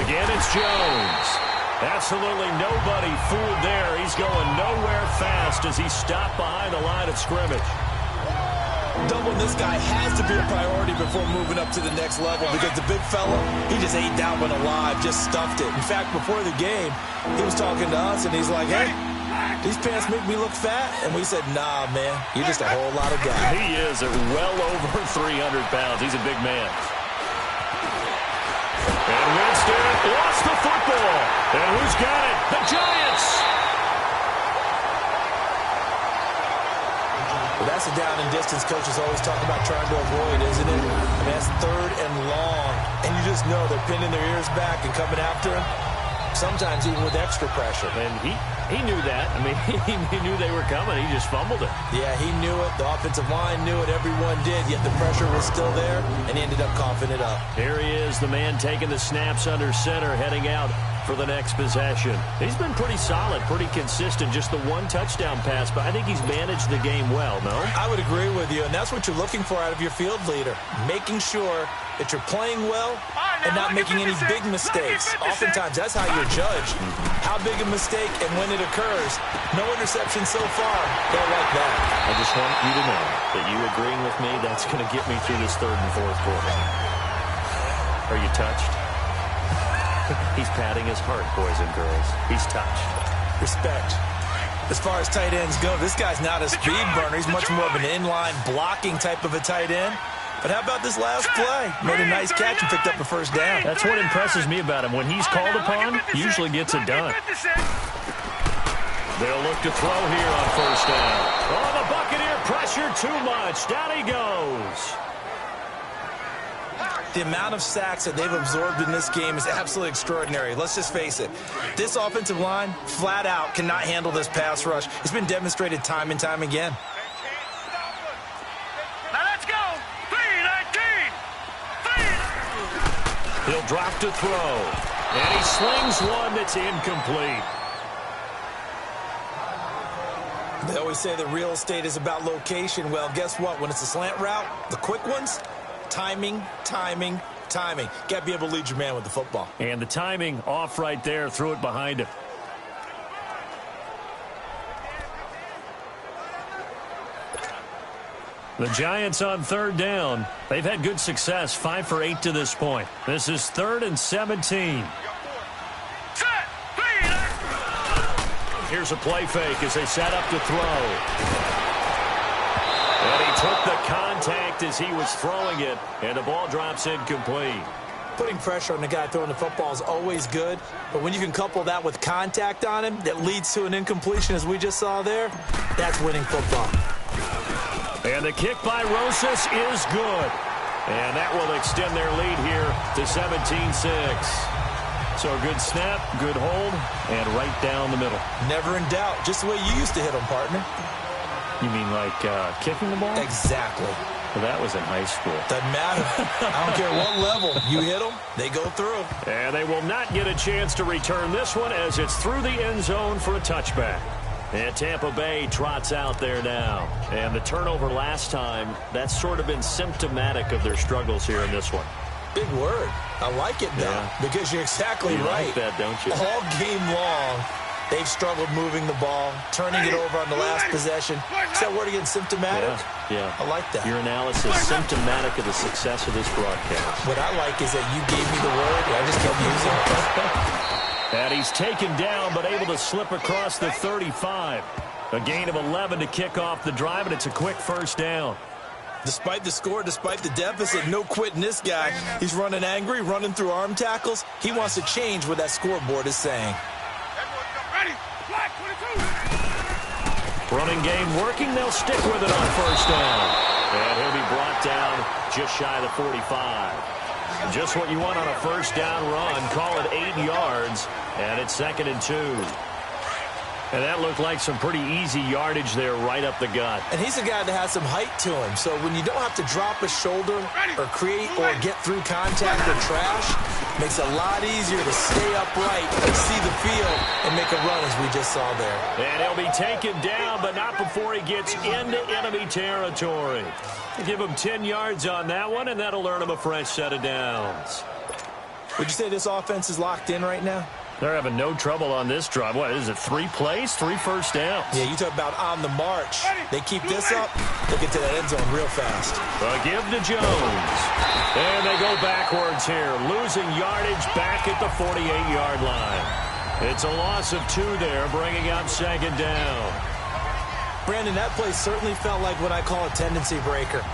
Again, it's Jones. Absolutely nobody fooled there. He's going nowhere fast as he stopped behind the line of scrimmage. Doubling this guy has to be a priority before moving up to the next level, because the big fella, he just ate that one alive, just stuffed it. In fact, before the game, he was talking to us, and he's like, hey, these pants make me look fat. And we said, nah, man, you're just a whole lot of guy. He is at well over 300 pounds. He's a big man. And Winston lost the football. And who's got it? The Giants. Well, that's a down and distance coaches always talk about trying to avoid, isn't it? I mean, that's 3rd and long. And you just know they're pinning their ears back and coming after him. Sometimes even with extra pressure. And he knew that. I mean, he knew they were coming. He just fumbled it. Yeah, he knew it. The offensive line knew it. Everyone did. Yet the pressure was still there, and he ended up coughing it up. Here he is, the man taking the snaps under center, heading out for the next possession. He's been pretty solid, pretty consistent. Just the one touchdown pass, but I think he's managed the game well, no? I would agree with you, and that's what you're looking for out of your field leader. Making sure that you're playing well and not making any big mistakes. Oftentimes, that's how you're judged. How big a mistake and when it occurs. No interception so far. Don't like that. I just want you to know that you agreeing with me, that's going to get me through this 3rd and 4th quarter. Are you touched? He's patting his heart, boys and girls. He's touched. Respect. As far as tight ends go, this guy's not a speed burner. He's much more of an inline blocking type of a tight end. But how about this last play? Made a nice catch and picked up a first down. That's what impresses me about him. When he's called upon, he usually gets it done. They'll look to throw here on first down. Oh, the Buccaneer pressure too much. Down he goes. The amount of sacks that they've absorbed in this game is absolutely extraordinary. Let's just face it. This offensive line, flat out, cannot handle this pass rush. It's been demonstrated time and time again. Now let's go. 3-19. He'll drop to throw. And he slings one that's incomplete. They always say the real estate is about location. Well, guess what? When it's a slant route, the quick ones, timing, timing, timing. Got to be able to lead your man with the football. And the timing off right there. Threw it behind him. The Giants on 3rd down. They've had good success, 5 for 8 to this point. This is 3rd and 17. Here's a play fake as they set up to throw. And he took the contact as he was throwing it, and the ball drops incomplete. Putting pressure on the guy throwing the football is always good, but when you can couple that with contact on him that leads to an incompletion, as we just saw there, that's winning football. And the kick by Rosas is good. And that will extend their lead here to 17-6. So a good snap, good hold, and right down the middle. Never in doubt. Just the way you used to hit them, partner. You mean like kicking the ball? Exactly. Well, that was in high school. Doesn't matter. I don't care what level. You hit them, they go through. And they will not get a chance to return this one as it's through the end zone for a touchback. And Tampa Bay trots out there now. And the turnover last time, that's sort of been symptomatic of their struggles here in this one. Big word. I like it, though, because you're exactly right. Like that, don't you? All game long, they've struggled moving the ball, turning it over on the last possession. Is that word again, symptomatic? Yeah. I like that. Your analysis, symptomatic of the success of this broadcast. What I like is that you gave me the word, and I just kept using it. And he's taken down, but able to slip across the 35. A gain of 11 to kick off the drive, and it's a quick first down. Despite the score, despite the deficit, no quitting this guy. He's running angry, running through arm tackles. He wants to change what that scoreboard is saying. Ready? Black 22. Running game working. They'll stick with it on first down. And he'll be brought down just shy of the 45. Just what you want on a first down run. Call it 8 yards. And it's 2nd and 2. And that looked like some pretty easy yardage there right up the gut. And he's a guy that has some height to him. So when you don't have to drop a shoulder or create or get through contact or trash, makes it a lot easier to stay upright, see the field, and make a run as we just saw there. And he'll be taken down, but not before he gets into enemy territory. Give him 10 yards on that one, and that'll earn him a fresh set of downs. Would you say this offense is locked in right now? They're having no trouble on this drive. What is it, 3 plays, 3 first downs? Yeah, you talk about on the march. They keep this up, they'll get to that end zone real fast. A give to Jones. And they go backwards here, losing yardage back at the 48-yard line. It's a loss of 2 there, bringing up 2nd down. Brandon, that play certainly felt like what I call a tendency breaker.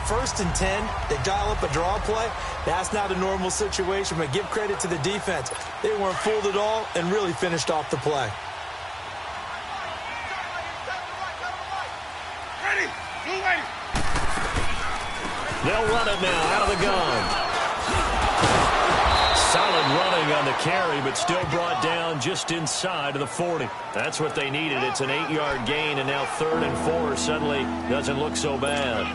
1st and 10, they dial up a draw play. That's not a normal situation, but give credit to the defense. They weren't fooled at all and really finished off the play. Ready? Blue ready. They'll run it now out of the gun. Solid running on the carry, but still brought down just inside of the 40. That's what they needed. It's an 8-yard gain, and now 3rd and 4 suddenly doesn't look so bad.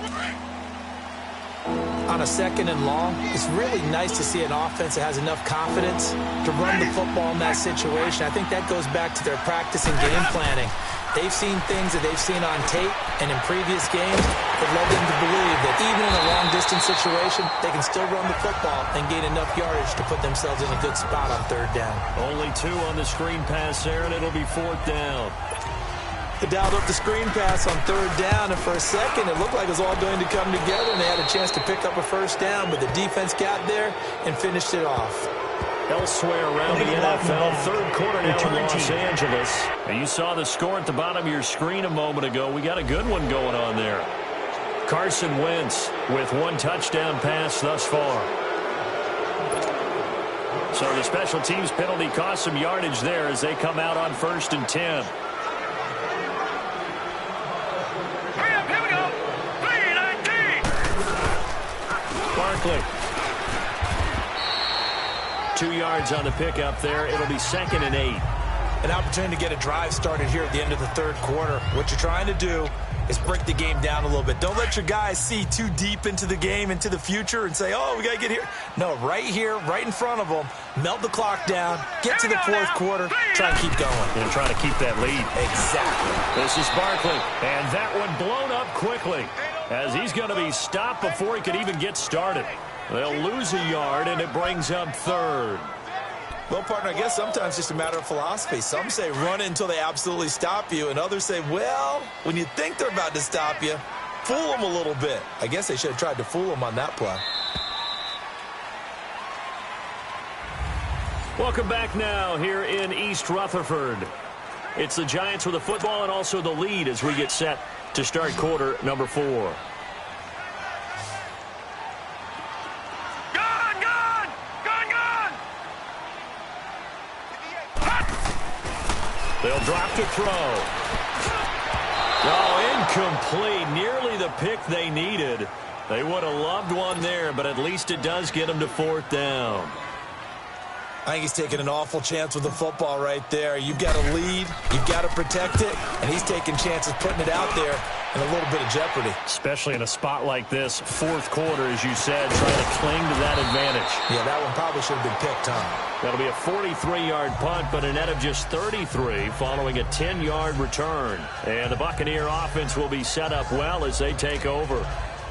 On a 2nd and long, it's really nice to see an offense that has enough confidence to run the football in that situation. I think that goes back to their practice and game planning. They've seen things that they've seen on tape and in previous games that led them to believe that even in a long-distance situation, they can still run the football and gain enough yardage to put themselves in a good spot on 3rd down. Only 2 on the screen pass there, and it'll be 4th down. They dialed up the screen pass on 3rd down, and for a second, it looked like it was all going to come together, and they had a chance to pick up a first down, but the defense got there and finished it off. Elsewhere around the NFL, 3rd quarter now in Los Angeles. And you saw the score at the bottom of your screen a moment ago. We got a good one going on there. Carson Wentz with 1 touchdown pass thus far. So the special teams penalty cost some yardage there as they come out on 1st and 10. Barkley. 2 yards on the pickup there. It'll be 2nd and 8. An opportunity to get a drive started here at the end of the 3rd quarter. What you're trying to do is break the game down a little bit. Don't let your guys see too deep into the game, into the future, and say, oh, we got to get here. No, right here, right in front of them, melt the clock down, get to the 4th quarter, try and keep going. And try to keep that lead. Exactly. This is Barkley, and that one blown up quickly as he's going to be stopped before he could even get started. They'll lose a yard, and it brings up 3rd. Well, partner, I guess sometimes it's just a matter of philosophy. Some say run it until they absolutely stop you, and others say, well, when you think they're about to stop you, fool them a little bit. I guess they should have tried to fool them on that play. Welcome back now here in East Rutherford. It's the Giants with the football and also the lead as we get set to start quarter number 4. They'll drop to throw. Oh, incomplete. Nearly the pick they needed. They would have loved one there, but at least it does get them to 4th down. I think he's taking an awful chance with the football right there. You've got to lead, you've got to protect it, and he's taking chances putting it out there in a little bit of jeopardy. Especially in a spot like this, 4th quarter, as you said, trying to cling to that advantage. Yeah, that one probably should have been picked, huh? That'll be a 43-yard punt, but a net of just 33 following a 10-yard return. And the Buccaneer offense will be set up well as they take over.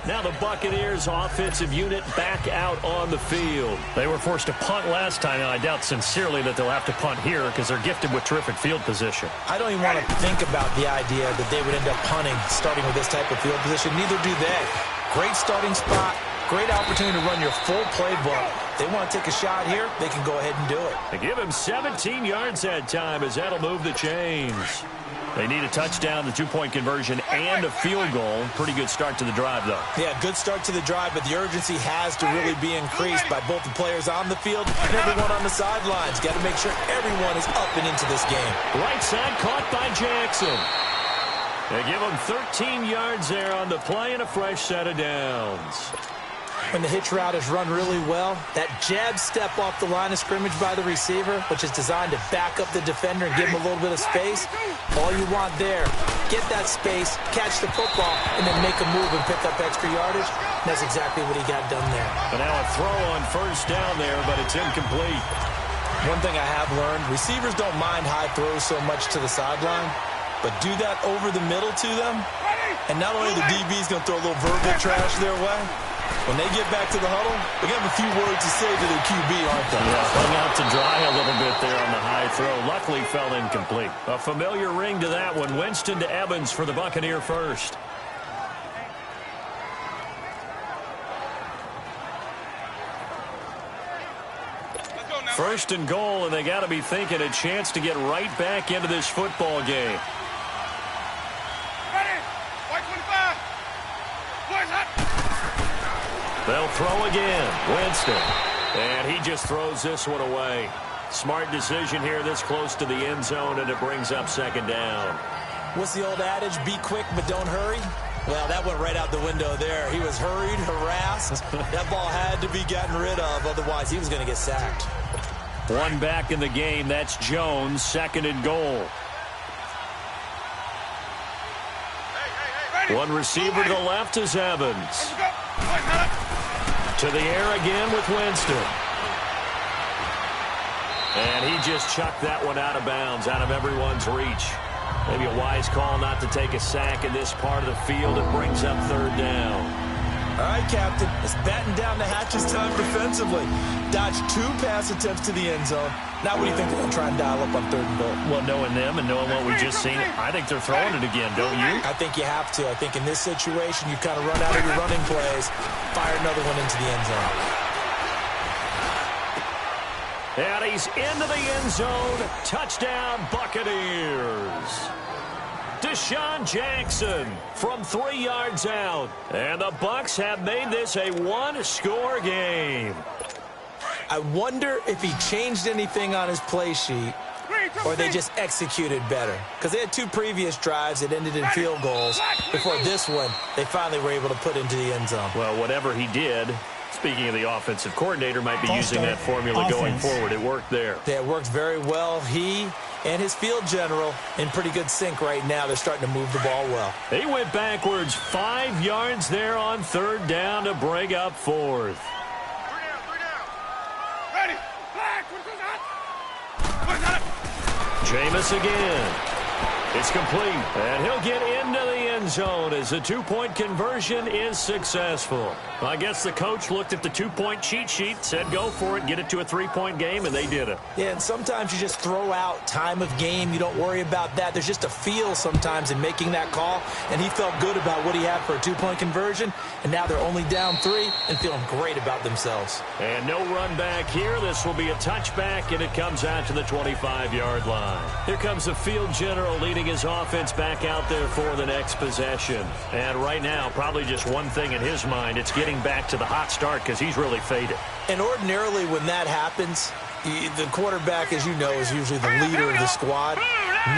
Now the Buccaneers offensive unit back out on the field. They were forced to punt last time, and I doubt sincerely that they'll have to punt here because they're gifted with terrific field position. I don't even want to think about the idea that they would end up punting starting with this type of field position. Neither do they. Great starting spot, great opportunity to run your full playbook. They want to take a shot here, they can go ahead and do it. They give him 17 yards that time as that'll move the chains. They need a touchdown, the two-point conversion, and a field goal. Pretty good start to the drive, though. Yeah, good start to the drive, but the urgency has to really be increased by both the players on the field and everyone on the sidelines. Got to make sure everyone is up and into this game. Right side caught by Jackson. They give him 13 yards there on the play and a fresh set of downs. When the hitch route is run really well, that jab step off the line of scrimmage by the receiver, which is designed to back up the defender and give him a little bit of space, all you want there, get that space, catch the football, and then make a move and pick up extra yardage. And that's exactly what he got done there. But now a throw on first down there, but it's incomplete. One thing I have learned, receivers don't mind high throws so much to the sideline, but do that over the middle to them, and not only the DB's going to throw a little verbal trash their way, when they get back to the huddle, they're going to have a few words to say to their QB, aren't they? Yeah, hung out to dry a little bit there on the high throw. Luckily fell incomplete. A familiar ring to that one. Winston to Evans for the Buccaneer first. First and goal, and they got to be thinking a chance to get right back into this football game. Ready? White 25. Boys hot. They'll throw again. Winston. And he just throws this one away. Smart decision here this close to the end zone, and it brings up second down. What's the old adage? Be quick, but don't hurry. Well, that went right out the window there. He was hurried, harassed. That ball had to be gotten rid of, otherwise he was going to get sacked. One back in the game. That's Jones. Second and goal. One receiver to the left is Evans. To the air again with Winston. And he just chucked that one out of bounds, out of everyone's reach. Maybe a wise call not to take a sack in this part of the field. It brings up third down. All right, Captain. It's batten down the hatches time defensively. Dodged 2 pass attempts to the end zone. Now what do you think they're going to try and dial up on third and goal? Well, knowing them and knowing what we just seen, I think they're throwing it again, don't you? I think you have to. I think in this situation, you kind of run out of your running plays, fire another one into the end zone. And he's into the end zone. Touchdown, Buccaneers. Deshaun Jackson from 3 yards out. And the Bucs have made this a one-score game. I wonder if he changed anything on his play sheet or they just executed better. Because they had 2 previous drives that ended in field goals. Before this one, they finally were able to put into the end zone. Well, whatever he did, speaking of the offensive coordinator, might be using that formula going forward. It worked there. Yeah, it worked very well. He and his field general in pretty good sync right now. They're starting to move the ball well. They went backwards 5 yards there on third down to bring up fourth. 3 down. Ready. Flag. What's hot? Jameis again. It's complete, and he'll get into the end zone as the 2-point conversion is successful. Well, I guess the coach looked at the 2-point cheat sheet, said go for it, get it to a 3-point game, and they did it. Yeah, and sometimes you just throw out time of game. You don't worry about that. There's just a feel sometimes in making that call, and he felt good about what he had for a 2-point conversion, and now they're only down 3 and feeling great about themselves. And no run back here. This will be a touchback, and it comes out to the 25-yard line. Here comes the field general leading his offense back out there for the next possession. And right now, probably just one thing in his mind, it's getting back to the hot start because he's really faded. And ordinarily when that happens, the quarterback, as you know, is usually the leader of the squad.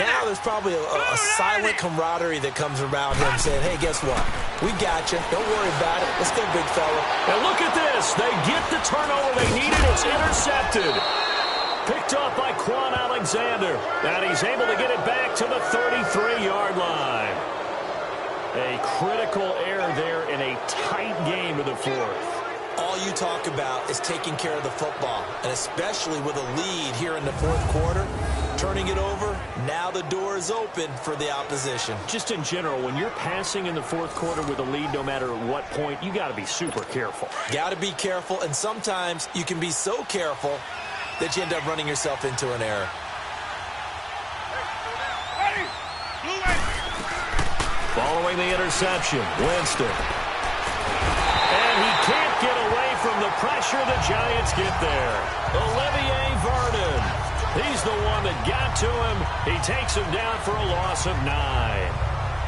Now there's probably a silent camaraderie that comes around him saying, hey, guess what? We got you. Don't worry about it. Let's go, big fella. And look at this. They get the turnover they needed. It's intercepted. Picked off by Quan Alexander. And he's able to get it back to the 33-yard line. A critical error there in a tight game of the fourth. All you talk about is taking care of the football, and especially with a lead here in the fourth quarter, turning it over, now the door is open for the opposition. Just in general, when you're passing in the fourth quarter with a lead, no matter at what point, you got to be super careful. Got to be careful, and sometimes you can be so careful that you end up running yourself into an error. Following the interception, Winston. And he can't get away from the pressure, the Giants get there. Olivier Vernon. He's the one that got to him. He takes him down for a loss of 9.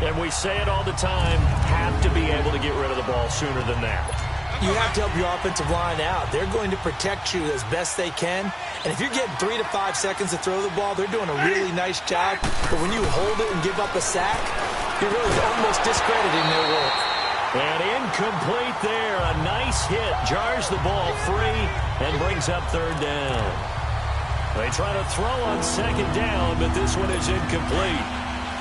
And we say it all the time, have to be able to get rid of the ball sooner than that. You have to help your offensive line out. They're going to protect you as best they can. And if you're getting 3 to 5 seconds to throw the ball, they're doing a really nice job. But when you hold it and give up a sack, you're really almost discrediting their work. And incomplete there. A nice hit. Jars the ball free and brings up 3rd down. They try to throw on 2nd down, but this one is incomplete.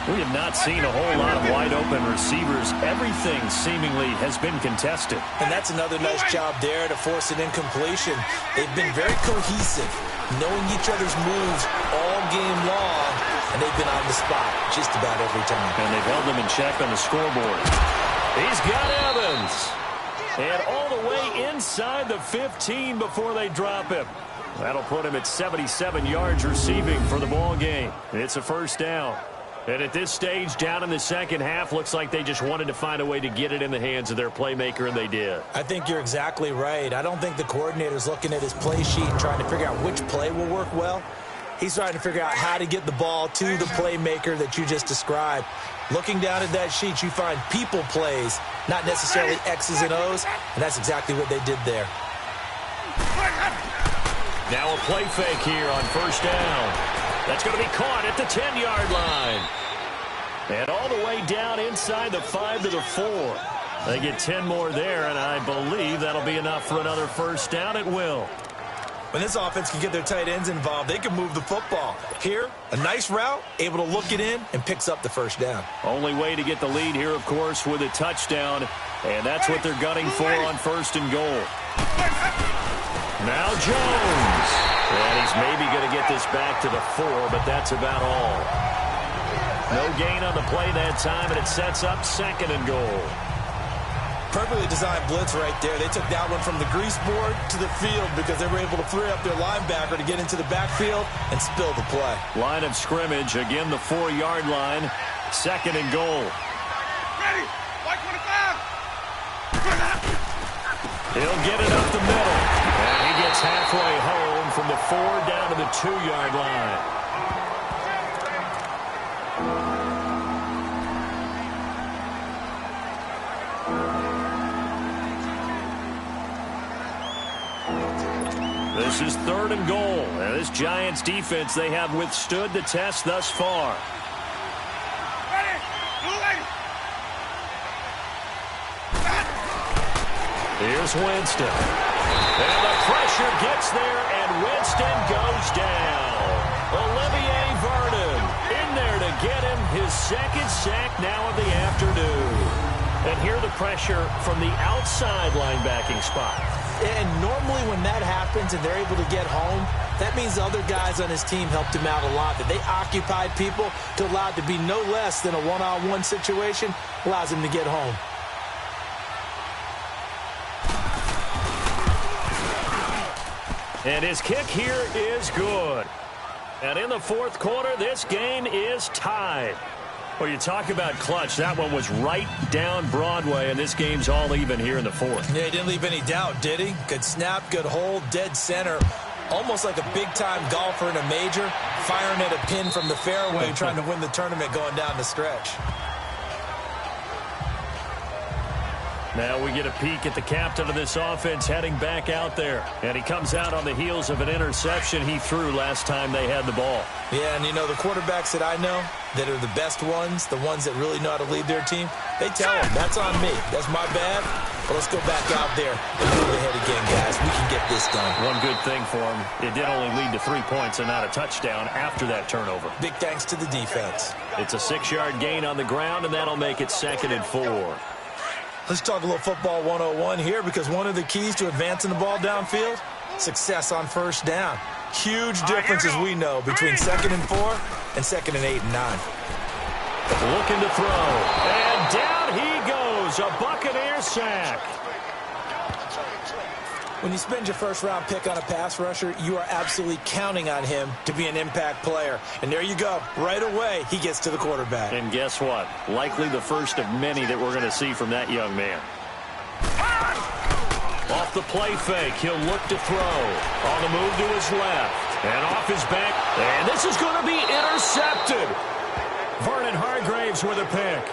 We have not seen a whole lot of wide-open receivers. Everything seemingly has been contested. And that's another nice job there to force an incompletion. They've been very cohesive, knowing each other's moves all game long, and they've been on the spot just about every time. And they've held them in check on the scoreboard. He's got Evans. And all the way inside the 15 before they drop him. That'll put him at 77 yards receiving for the ball game. It's a 1st down. And at this stage, down in the 2nd half, looks like they just wanted to find a way to get it in the hands of their playmaker, and they did. I think you're exactly right. I don't think the coordinator's looking at his play sheet and trying to figure out which play will work well. He's trying to figure out how to get the ball to the playmaker that you just described. Looking down at that sheet, you find people plays, not necessarily X's and O's, and that's exactly what they did there. Now a play fake here on 1st down. That's going to be caught at the 10-yard line. And all the way down inside the 5 to the 4. They get 10 more there, and I believe that'll be enough for another 1st down at will. When this offense can get their tight ends involved, they can move the football. Here, a nice route, able to look it in, and picks up the 1st down. Only way to get the lead here, of course, with a touchdown, and that's what they're gunning for on 1st and goal. Now Jones. And he's maybe going to get this back to the 4, but that's about all. No gain on the play that time, and it sets up 2nd and goal. Perfectly designed blitz right there. They took that one from the grease board to the field because they were able to free up their linebacker to get into the backfield and spill the play. Line of scrimmage, again the 4-yard line, 2nd and goal. Ready, white 25. He'll get it up the middle, and he gets halfway home from the 4 down to the 2-yard line. This is 3rd and goal. And this Giants defense, they have withstood the test thus far. Ready, blue lady. Here's Winston. And the pressure gets there, and Winston goes down. Olivier Vernon in there to get him his 2nd sack now of the afternoon. And here the pressure from the outside linebacking spot. And normally when that happens and they're able to get home, that means the other guys on his team helped him out a lot. That they occupied people to allow it to be no less than a one-on-one situation, allows him to get home. And his kick here is good. And in the 4th quarter, this game is tied. Well, you talk about clutch. That one was right down Broadway, and this game's all even here in the 4th. Yeah, he didn't leave any doubt, did he? Good snap, good hold, dead center. Almost like a big-time golfer in a major, firing at a pin from the fairway, trying to win the tournament going down the stretch. Now we get a peek at the captain of this offense heading back out there. And he comes out on the heels of an interception he threw last time they had the ball. Yeah, and you know, the quarterbacks that I know that are the best ones, the ones that really know how to lead their team, they tell them, that's on me. That's my bad. But let's go back out there and move ahead again, guys. We can get this done. One good thing for him, it did only lead to 3 points and not a touchdown after that turnover. Big thanks to the defense. It's a 6-yard gain on the ground, and that'll make it 2nd and 4. Let's talk a little football 101 here, because one of the keys to advancing the ball downfield, success on 1st down. Huge difference, as we know, between 2nd and 4 and 2nd and 8 and 9. Looking to throw. And down he goes. A Buccaneer sack. When you spend your 1st-round pick on a pass rusher, you are absolutely counting on him to be an impact player. And there you go. Right away, he gets to the quarterback. And guess what? Likely the first of many that we're going to see from that young man. Off the play fake, he'll look to throw. On the move to his left. And off his back. And this is going to be intercepted. Vernon Hargraves with a pick.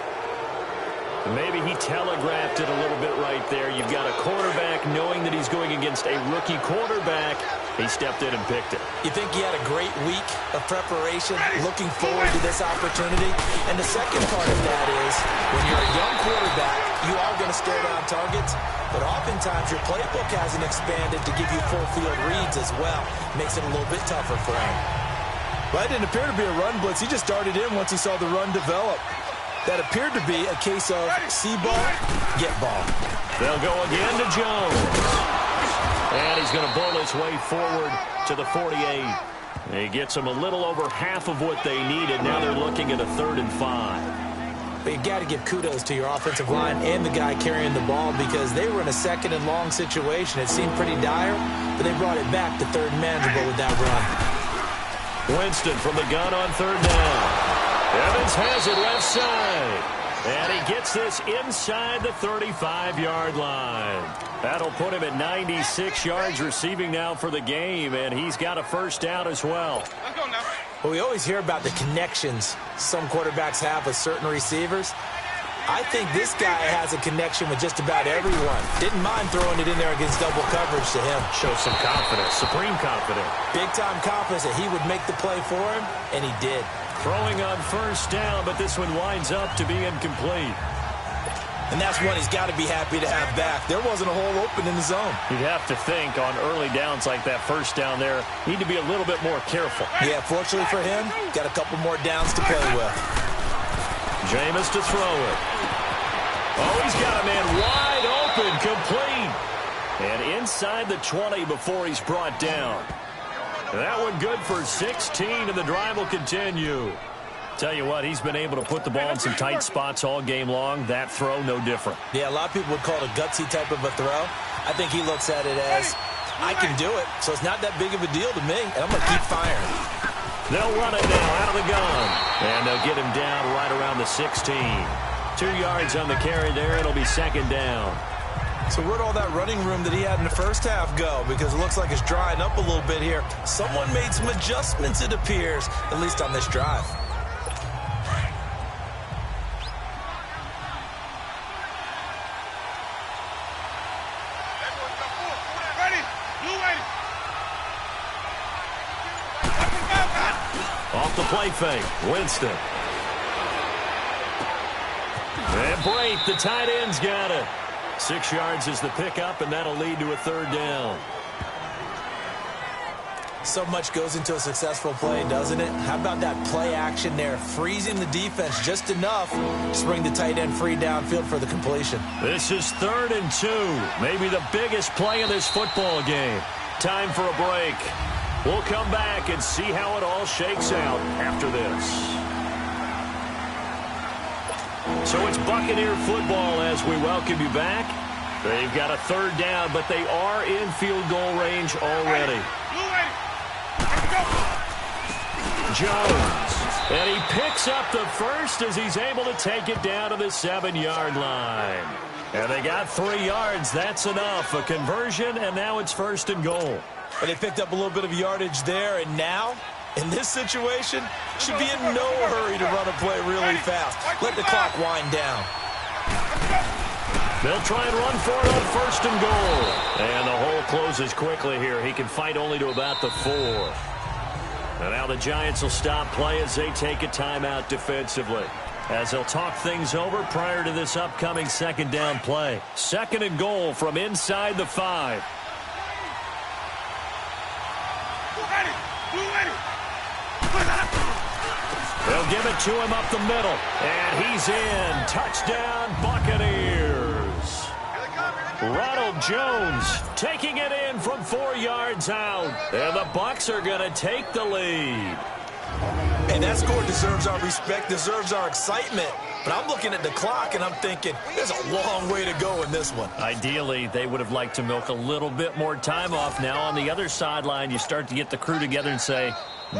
Maybe he telegraphed it a little bit right there. You've got a quarterback knowing that he's going against a rookie quarterback. He stepped in and picked it. You think he had a great week of preparation, looking forward to this opportunity? And the second part of that is, when you're a young quarterback, you are going to stare down targets, but oftentimes your playbook hasn't expanded to give you full field reads as well. Makes it a little bit tougher for him. Well, it didn't appear to be a run blitz. He just started in once he saw the run develop. That appeared to be a case of see ball, get ball. They'll go again to Jones. And he's going to bowl his way forward to the 48. He gets them a little over half of what they needed. Now they're looking at a 3rd and 5. But you got to give kudos to your offensive line and the guy carrying the ball because they were in a 2nd and long situation. It seemed pretty dire, but they brought it back to 3rd and manageable with that run. Winston from the gun on 3rd down. Evans has it left side. And he gets this inside the 35-yard line. That'll put him at 96 yards receiving now for the game, and he's got a 1st down as well. Well, we always hear about the connections some quarterbacks have with certain receivers. I think this guy has a connection with just about everyone. Didn't mind throwing it in there against double coverage to him. Shows some confidence, supreme confidence. Big-time confidence that he would make the play for him, and he did. Throwing on 1st down, but this one winds up to be incomplete. And that's one he's got to be happy to have back. There wasn't a hole open in the zone. You'd have to think on early downs like that 1st down there, need to be a little bit more careful. Yeah, fortunately for him, got a couple more downs to play with. Jameis to throw it. Oh, he's got a man wide open, complete. And inside the 20 before he's brought down. That one good for 16, and the drive will continue. Tell you what, he's been able to put the ball in some tight spots all game long. That throw, no different. Yeah, a lot of people would call it a gutsy type of a throw. I think he looks at it as, I can do it, so it's not that big of a deal to me, and I'm going to keep firing. They'll run it now out of the gun, and they'll get him down right around the 16. 2 yards on the carry there. It'll be 2nd down. So where'd all that running room that he had in the 1st half go? Because it looks like it's drying up a little bit here. Someone made some adjustments, it appears, at least on this drive. Off the play fake, Winston. And Brate, the tight end's got it. 6 yards is the pickup, and that'll lead to a 3rd down. So much goes into a successful play, doesn't it? How about that play action there, freezing the defense just enough to bring the tight end free downfield for the completion. This is 3rd and 2, maybe the biggest play of this football game. Time for a break. We'll come back and see how it all shakes out after this. So it's Buccaneer football as we welcome you back. They've got a 3rd down, but they are in field goal range already. Jones, and he picks up the 1st as he's able to take it down to the 7-yard line. And they got 3 yards. That's enough. A conversion, and now it's 1st and goal. But they picked up a little bit of yardage there, and now, in this situation, should be in no hurry to run a play really fast. Let the clock wind down. They'll try and run for it on 1st and goal. And the hole closes quickly here. He can fight only to about the 4. And now the Giants will stop play as they take a timeout defensively, as they'll talk things over prior to this upcoming 2nd down play. 2nd and goal from inside the 5. They'll give it to him up the middle. And he's in. Touchdown, Buccaneers. Ronald Jones taking it in from 4 yards out. And the Bucs are going to take the lead. And that score deserves our respect, deserves our excitement. But I'm looking at the clock, and I'm thinking, there's a long way to go in this one. Ideally, they would have liked to milk a little bit more time off. Now, on the other sideline, you start to get the crew together and say,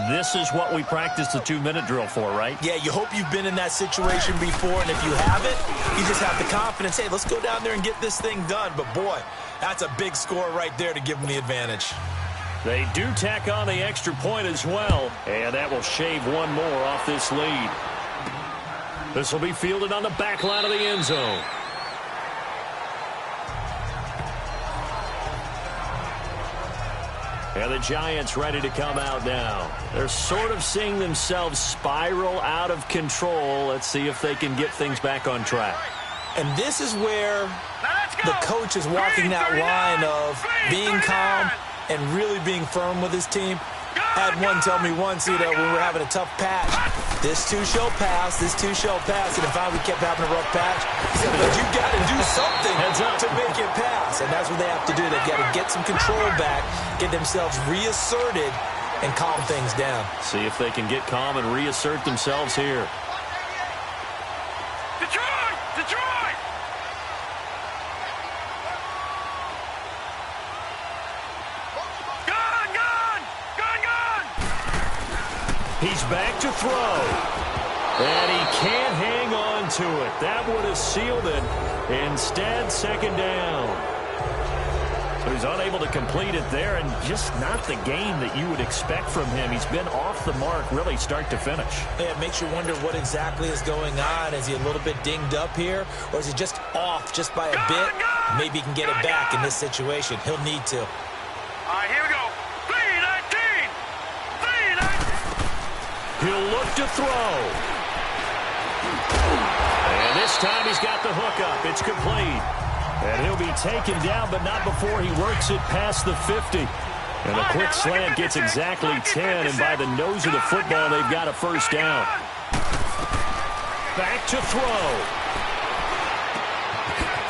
this is what we practiced the 2-minute drill for, right? Yeah, you hope you've been in that situation before, and if you haven't, you just have the confidence, hey, let's go down there and get this thing done. But, boy, That's a big score right there to give them the advantage. They do tack on the extra point as well, and that will shave one more off this lead. This will be fielded on the back line of the end zone. And the Giants ready to come out now. They're sort of seeing themselves spiral out of control. Let's see if they can get things back on track. And this is where the coach is walking that line of being calm and really being firm with his team. I had one tell me once, when we were having a tough patch, this too shall pass, this too shall pass. And if we kept having a rough patch, he said, but you got to do something to make it pass. And that's what they have to do. They've got to get some control back, get themselves reasserted, and calm things down. See if they can get calm and reassert themselves here. Detroit! Detroit! Gun! Gun! Gun! Gun! He's back to throw. And he can't hang on to it. That would have sealed it. Instead, second down. So he's unable to complete it there, and just not the game that you would expect from him. He's been off the mark really start to finish. Yeah, it makes you wonder what exactly is going on. Is he a little bit dinged up here, or is he just off just by a bit? Maybe he can get it back in this situation. He'll need to. All right, here we go. 3-19! 3-19! He'll look to throw. And this time he's got the hook up. It's complete. And he'll be taken down, but not before he works it past the 50. And a quick slant gets exactly 10, and by the nose of the football, they've got a first down. Back to throw.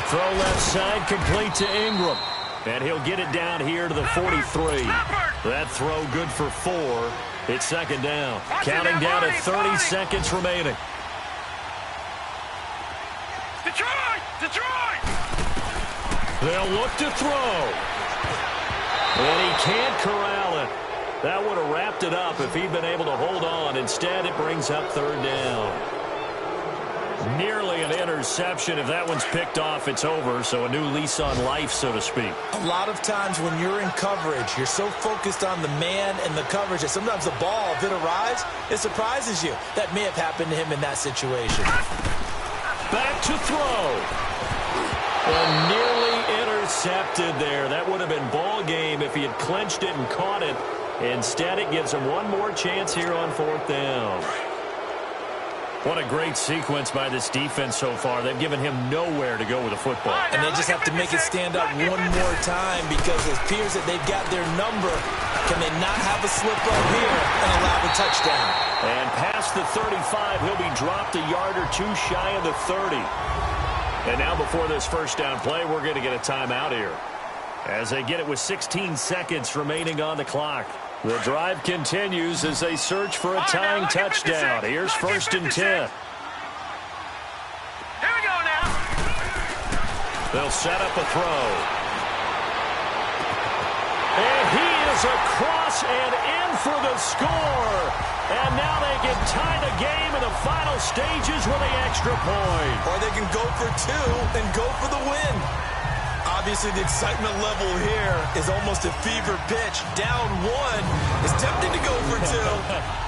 Throw left side, complete to Ingram. And he'll get it down here to the 43. That throw good for 4. It's second down. Counting down to 30 seconds remaining. Detroit! Detroit! They'll look to throw. And he can't corral it. That would have wrapped it up if he'd been able to hold on. Instead, it brings up third down. Nearly an interception. If that one's picked off, it's over. So a new lease on life, so to speak. A lot of times when you're in coverage, you're so focused on the man and the coverage that sometimes the ball, if it arrives, it surprises you. That may have happened to him in that situation. Back to throw. And nearly intercepted there. That would have been ball game if he had clinched it and caught it. Instead, it gives him one more chance here on fourth down. What a great sequence by this defense so far. They've given him nowhere to go with the football. And they just have to make it stand up one more time because it appears that they've got their number. Can they not have a slip up here and allow the touchdown? And past the 35, he'll be dropped a yard or two shy of the 30. And now before this first down play, we're going to get a timeout here. As they get it with 16 seconds remaining on the clock. The drive continues as they search for a tying touchdown. Here's first and 10. Here we go now. They'll set up a throw. And he is across and in for the score. And now they can tie the game in the final stages with the extra point. Or they can go for 2 and go for the win. Obviously, the excitement level here is almost a fever pitch. Down 1 is tempted to go for 2.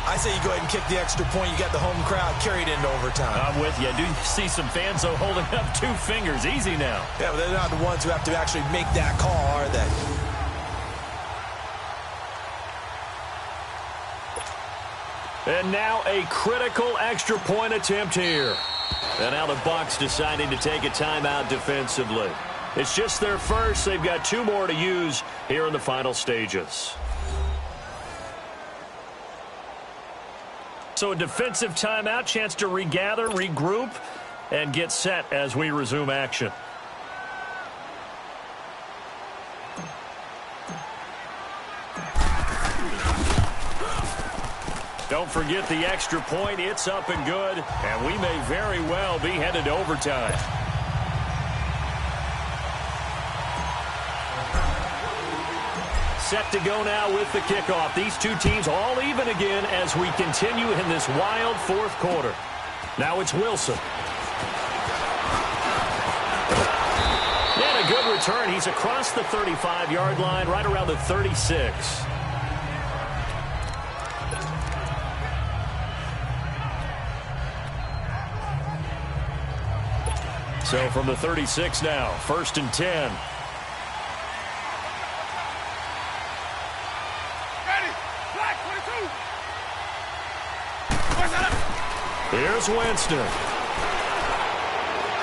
I say you go ahead and kick the extra point. You got the home crowd carried into overtime. I'm with you. I do see some fans, though, holding up 2 fingers. Easy now. Yeah, but they're not the ones who have to actually make that call, are they? And now a critical extra point attempt here. And now the Bucs deciding to take a timeout defensively. It's just their first. They've got 2 more to use here in the final stages. So a defensive timeout, chance to regather, regroup, and get set as we resume action. Don't forget the extra point. It's up and good, and we may very well be headed to overtime. Set to go now with the kickoff. These 2 teams all even again as we continue in this wild fourth quarter. Now it's Wilson. And a good return. He's across the 35-yard line, right around the 36. So from the 36 now, 1st and 10. Here's Winston.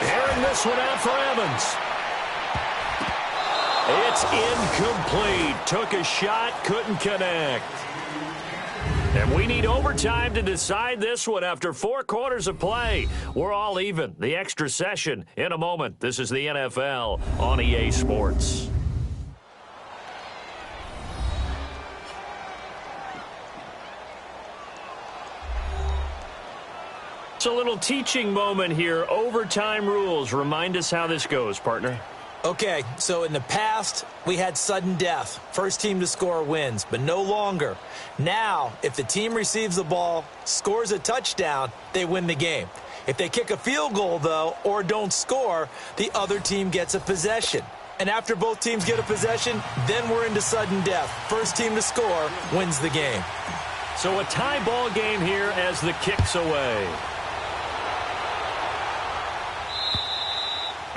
Airing this one out for Evans. It's incomplete. Took a shot, couldn't connect. And we need overtime to decide this one after 4 quarters of play. We're all even. The extra session in a moment. This is the NFL on EA Sports. It's a little teaching moment here. Overtime rules. Remind us how this goes, partner. Okay, so in the past, we had sudden death. First team to score wins, but no longer. Now, if the team receives the ball, scores a touchdown, they win the game. If they kick a field goal, though, or don't score, the other team gets a possession. And after both teams get a possession, then we're into sudden death. First team to score wins the game. So a tie ball game here as the kick's away.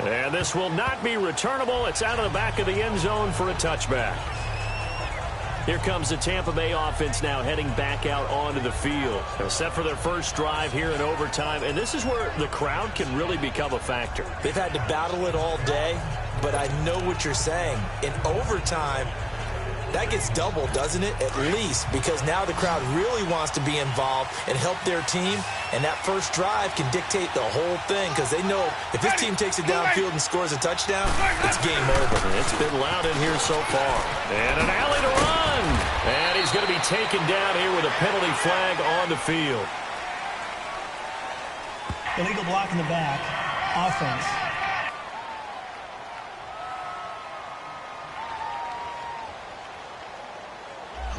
And this will not be returnable. It's out of the back of the end zone for a touchback. Here comes the Tampa Bay offense now heading back out onto the field. They're set for their first drive here in overtime, and this is where the crowd can really become a factor. They've had to battle it all day, but I know what you're saying. In overtime, that gets doubled, doesn't it? At least, because now the crowd really wants to be involved and help their team, and that first drive can dictate the whole thing because they know if this team takes it downfield and scores a touchdown, it's game over. It's been loud in here so far. And an alley to run. And he's going to be taken down here with a penalty flag on the field. Illegal block in the back. Offense.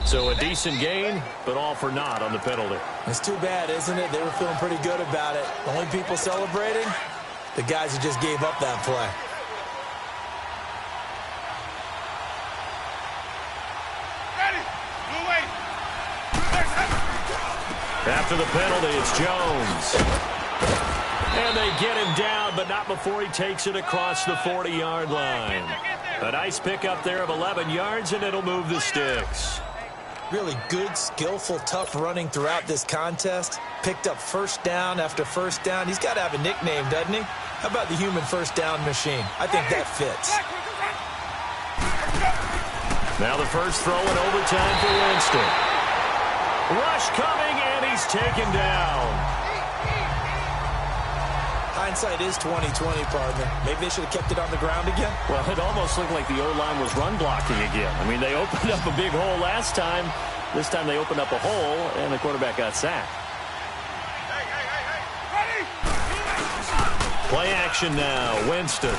So a decent gain, but all for naught on the penalty. It's too bad, isn't it? They were feeling pretty good about it. The only people celebrating, the guys who just gave up that play. After the penalty, it's Jones. And they get him down, but not before he takes it across the 40-yard line. A nice pickup there of 11 yards, and it'll move the sticks. Really good, skillful, tough running throughout this contest. Picked up first down after first down. He's got to have a nickname, doesn't he? How about the human first down machine? I think that fits. Now the first throw in overtime for Winston. Rush coming, and he's taken down. Hindsight is 20/20, partner. Maybe they should have kept it on the ground again. Well, it almost looked like the O-line was run blocking again. I mean, they opened up a big hole last time. This time they opened up a hole, and the quarterback got sacked. Play action now. Winston.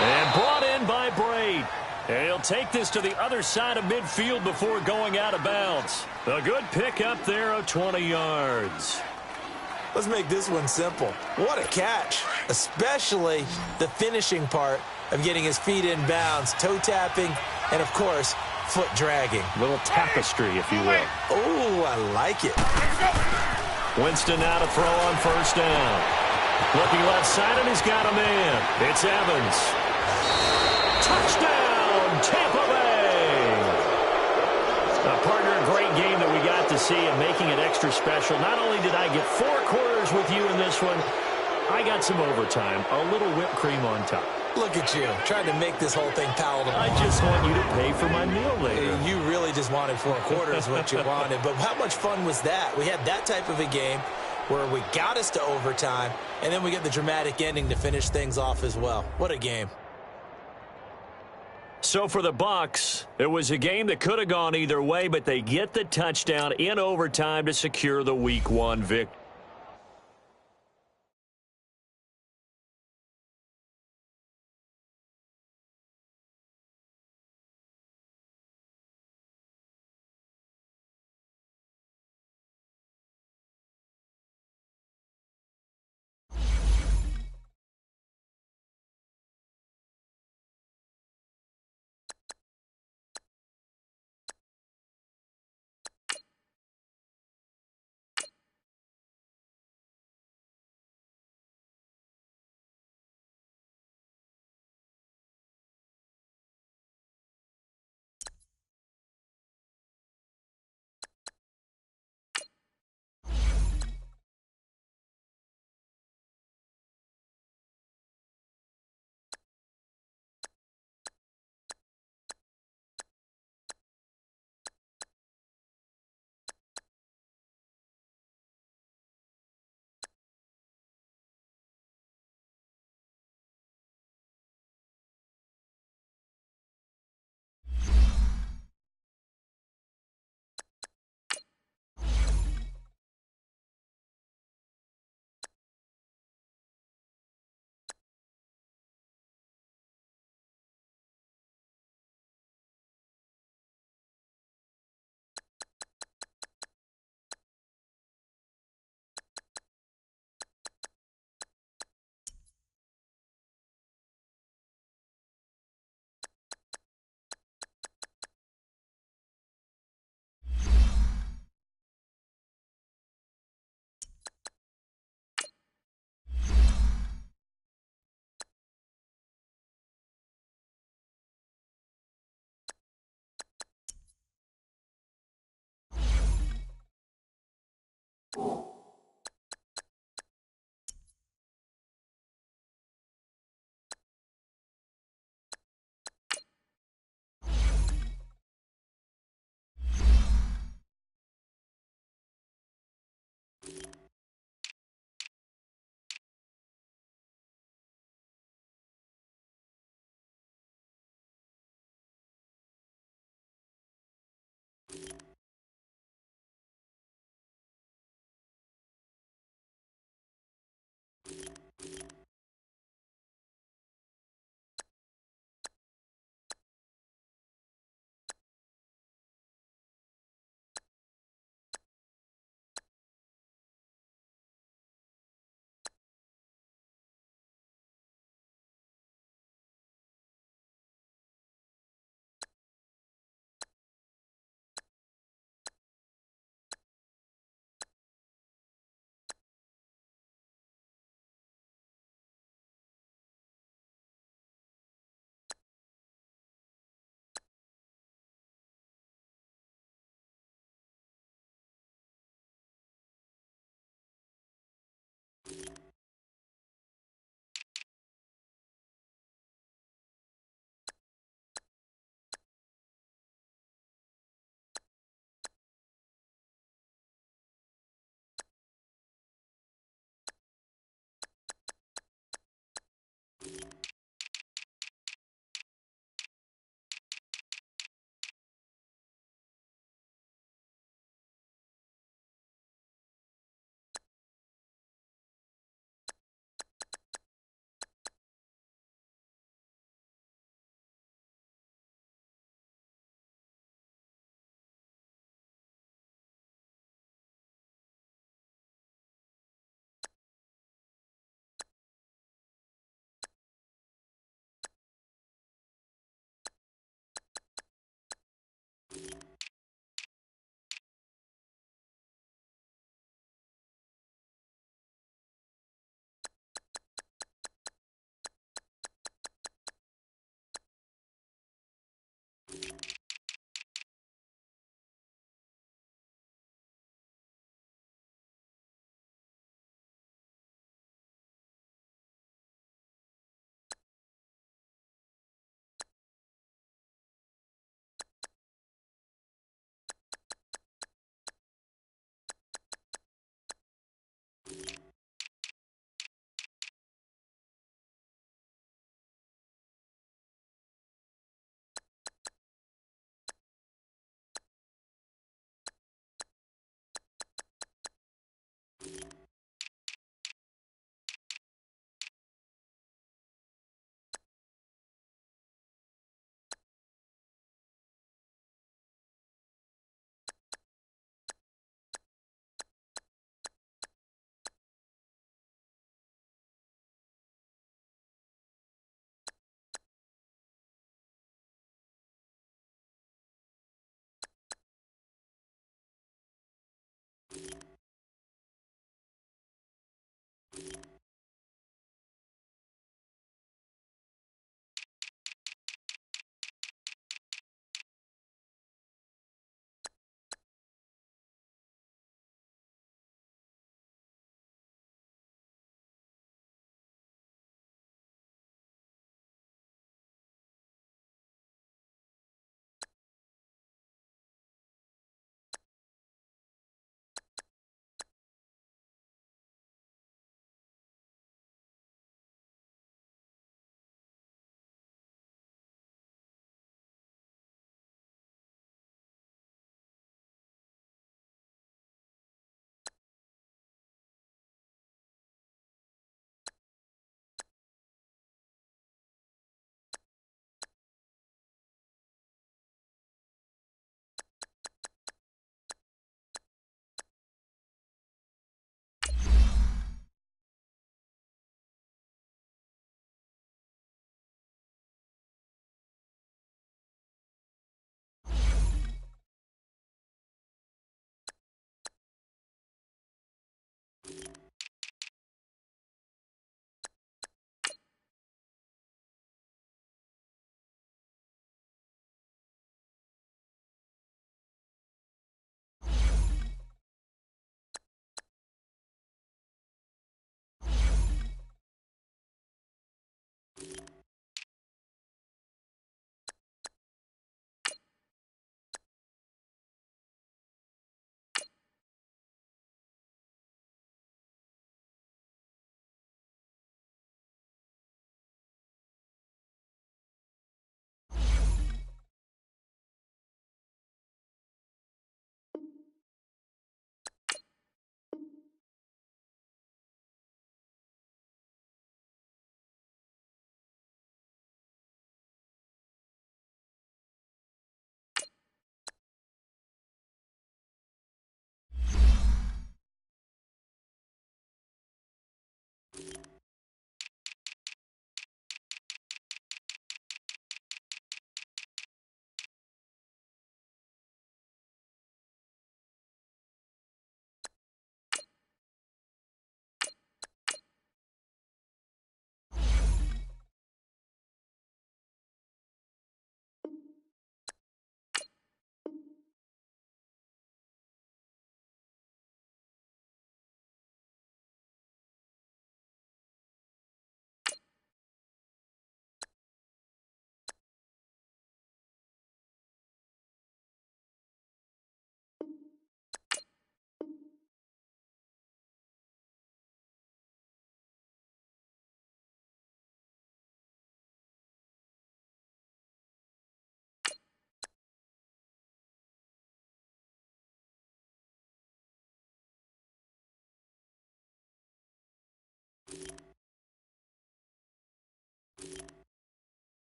And brought in by Braid. And he'll take this to the other side of midfield before going out of bounds. A good pickup there of 20 yards. Let's make this one simple. What a catch, especially the finishing part of getting his feet in bounds, toe tapping, and, of course, foot dragging. A little tapestry, if you will. Oh, I like it. Winston now to throw on first down. Looking left side, and he's got a man. It's Evans. Touchdown! Tampa Bay! Partner, a great game that we got to see and making it extra special. Not only did I get 4 quarters with you in this one, I got some overtime, a little whipped cream on top. Look at you, trying to make this whole thing palatable. I just want you to pay for my meal later. You really just wanted 4 quarters what you wanted, but how much fun was that? We had that type of a game where we got us to overtime, and then we get the dramatic ending to finish things off as well. What a game. So for the Bucs, it was a game that could have gone either way, but they get the touchdown in overtime to secure the Week 1 victory.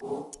You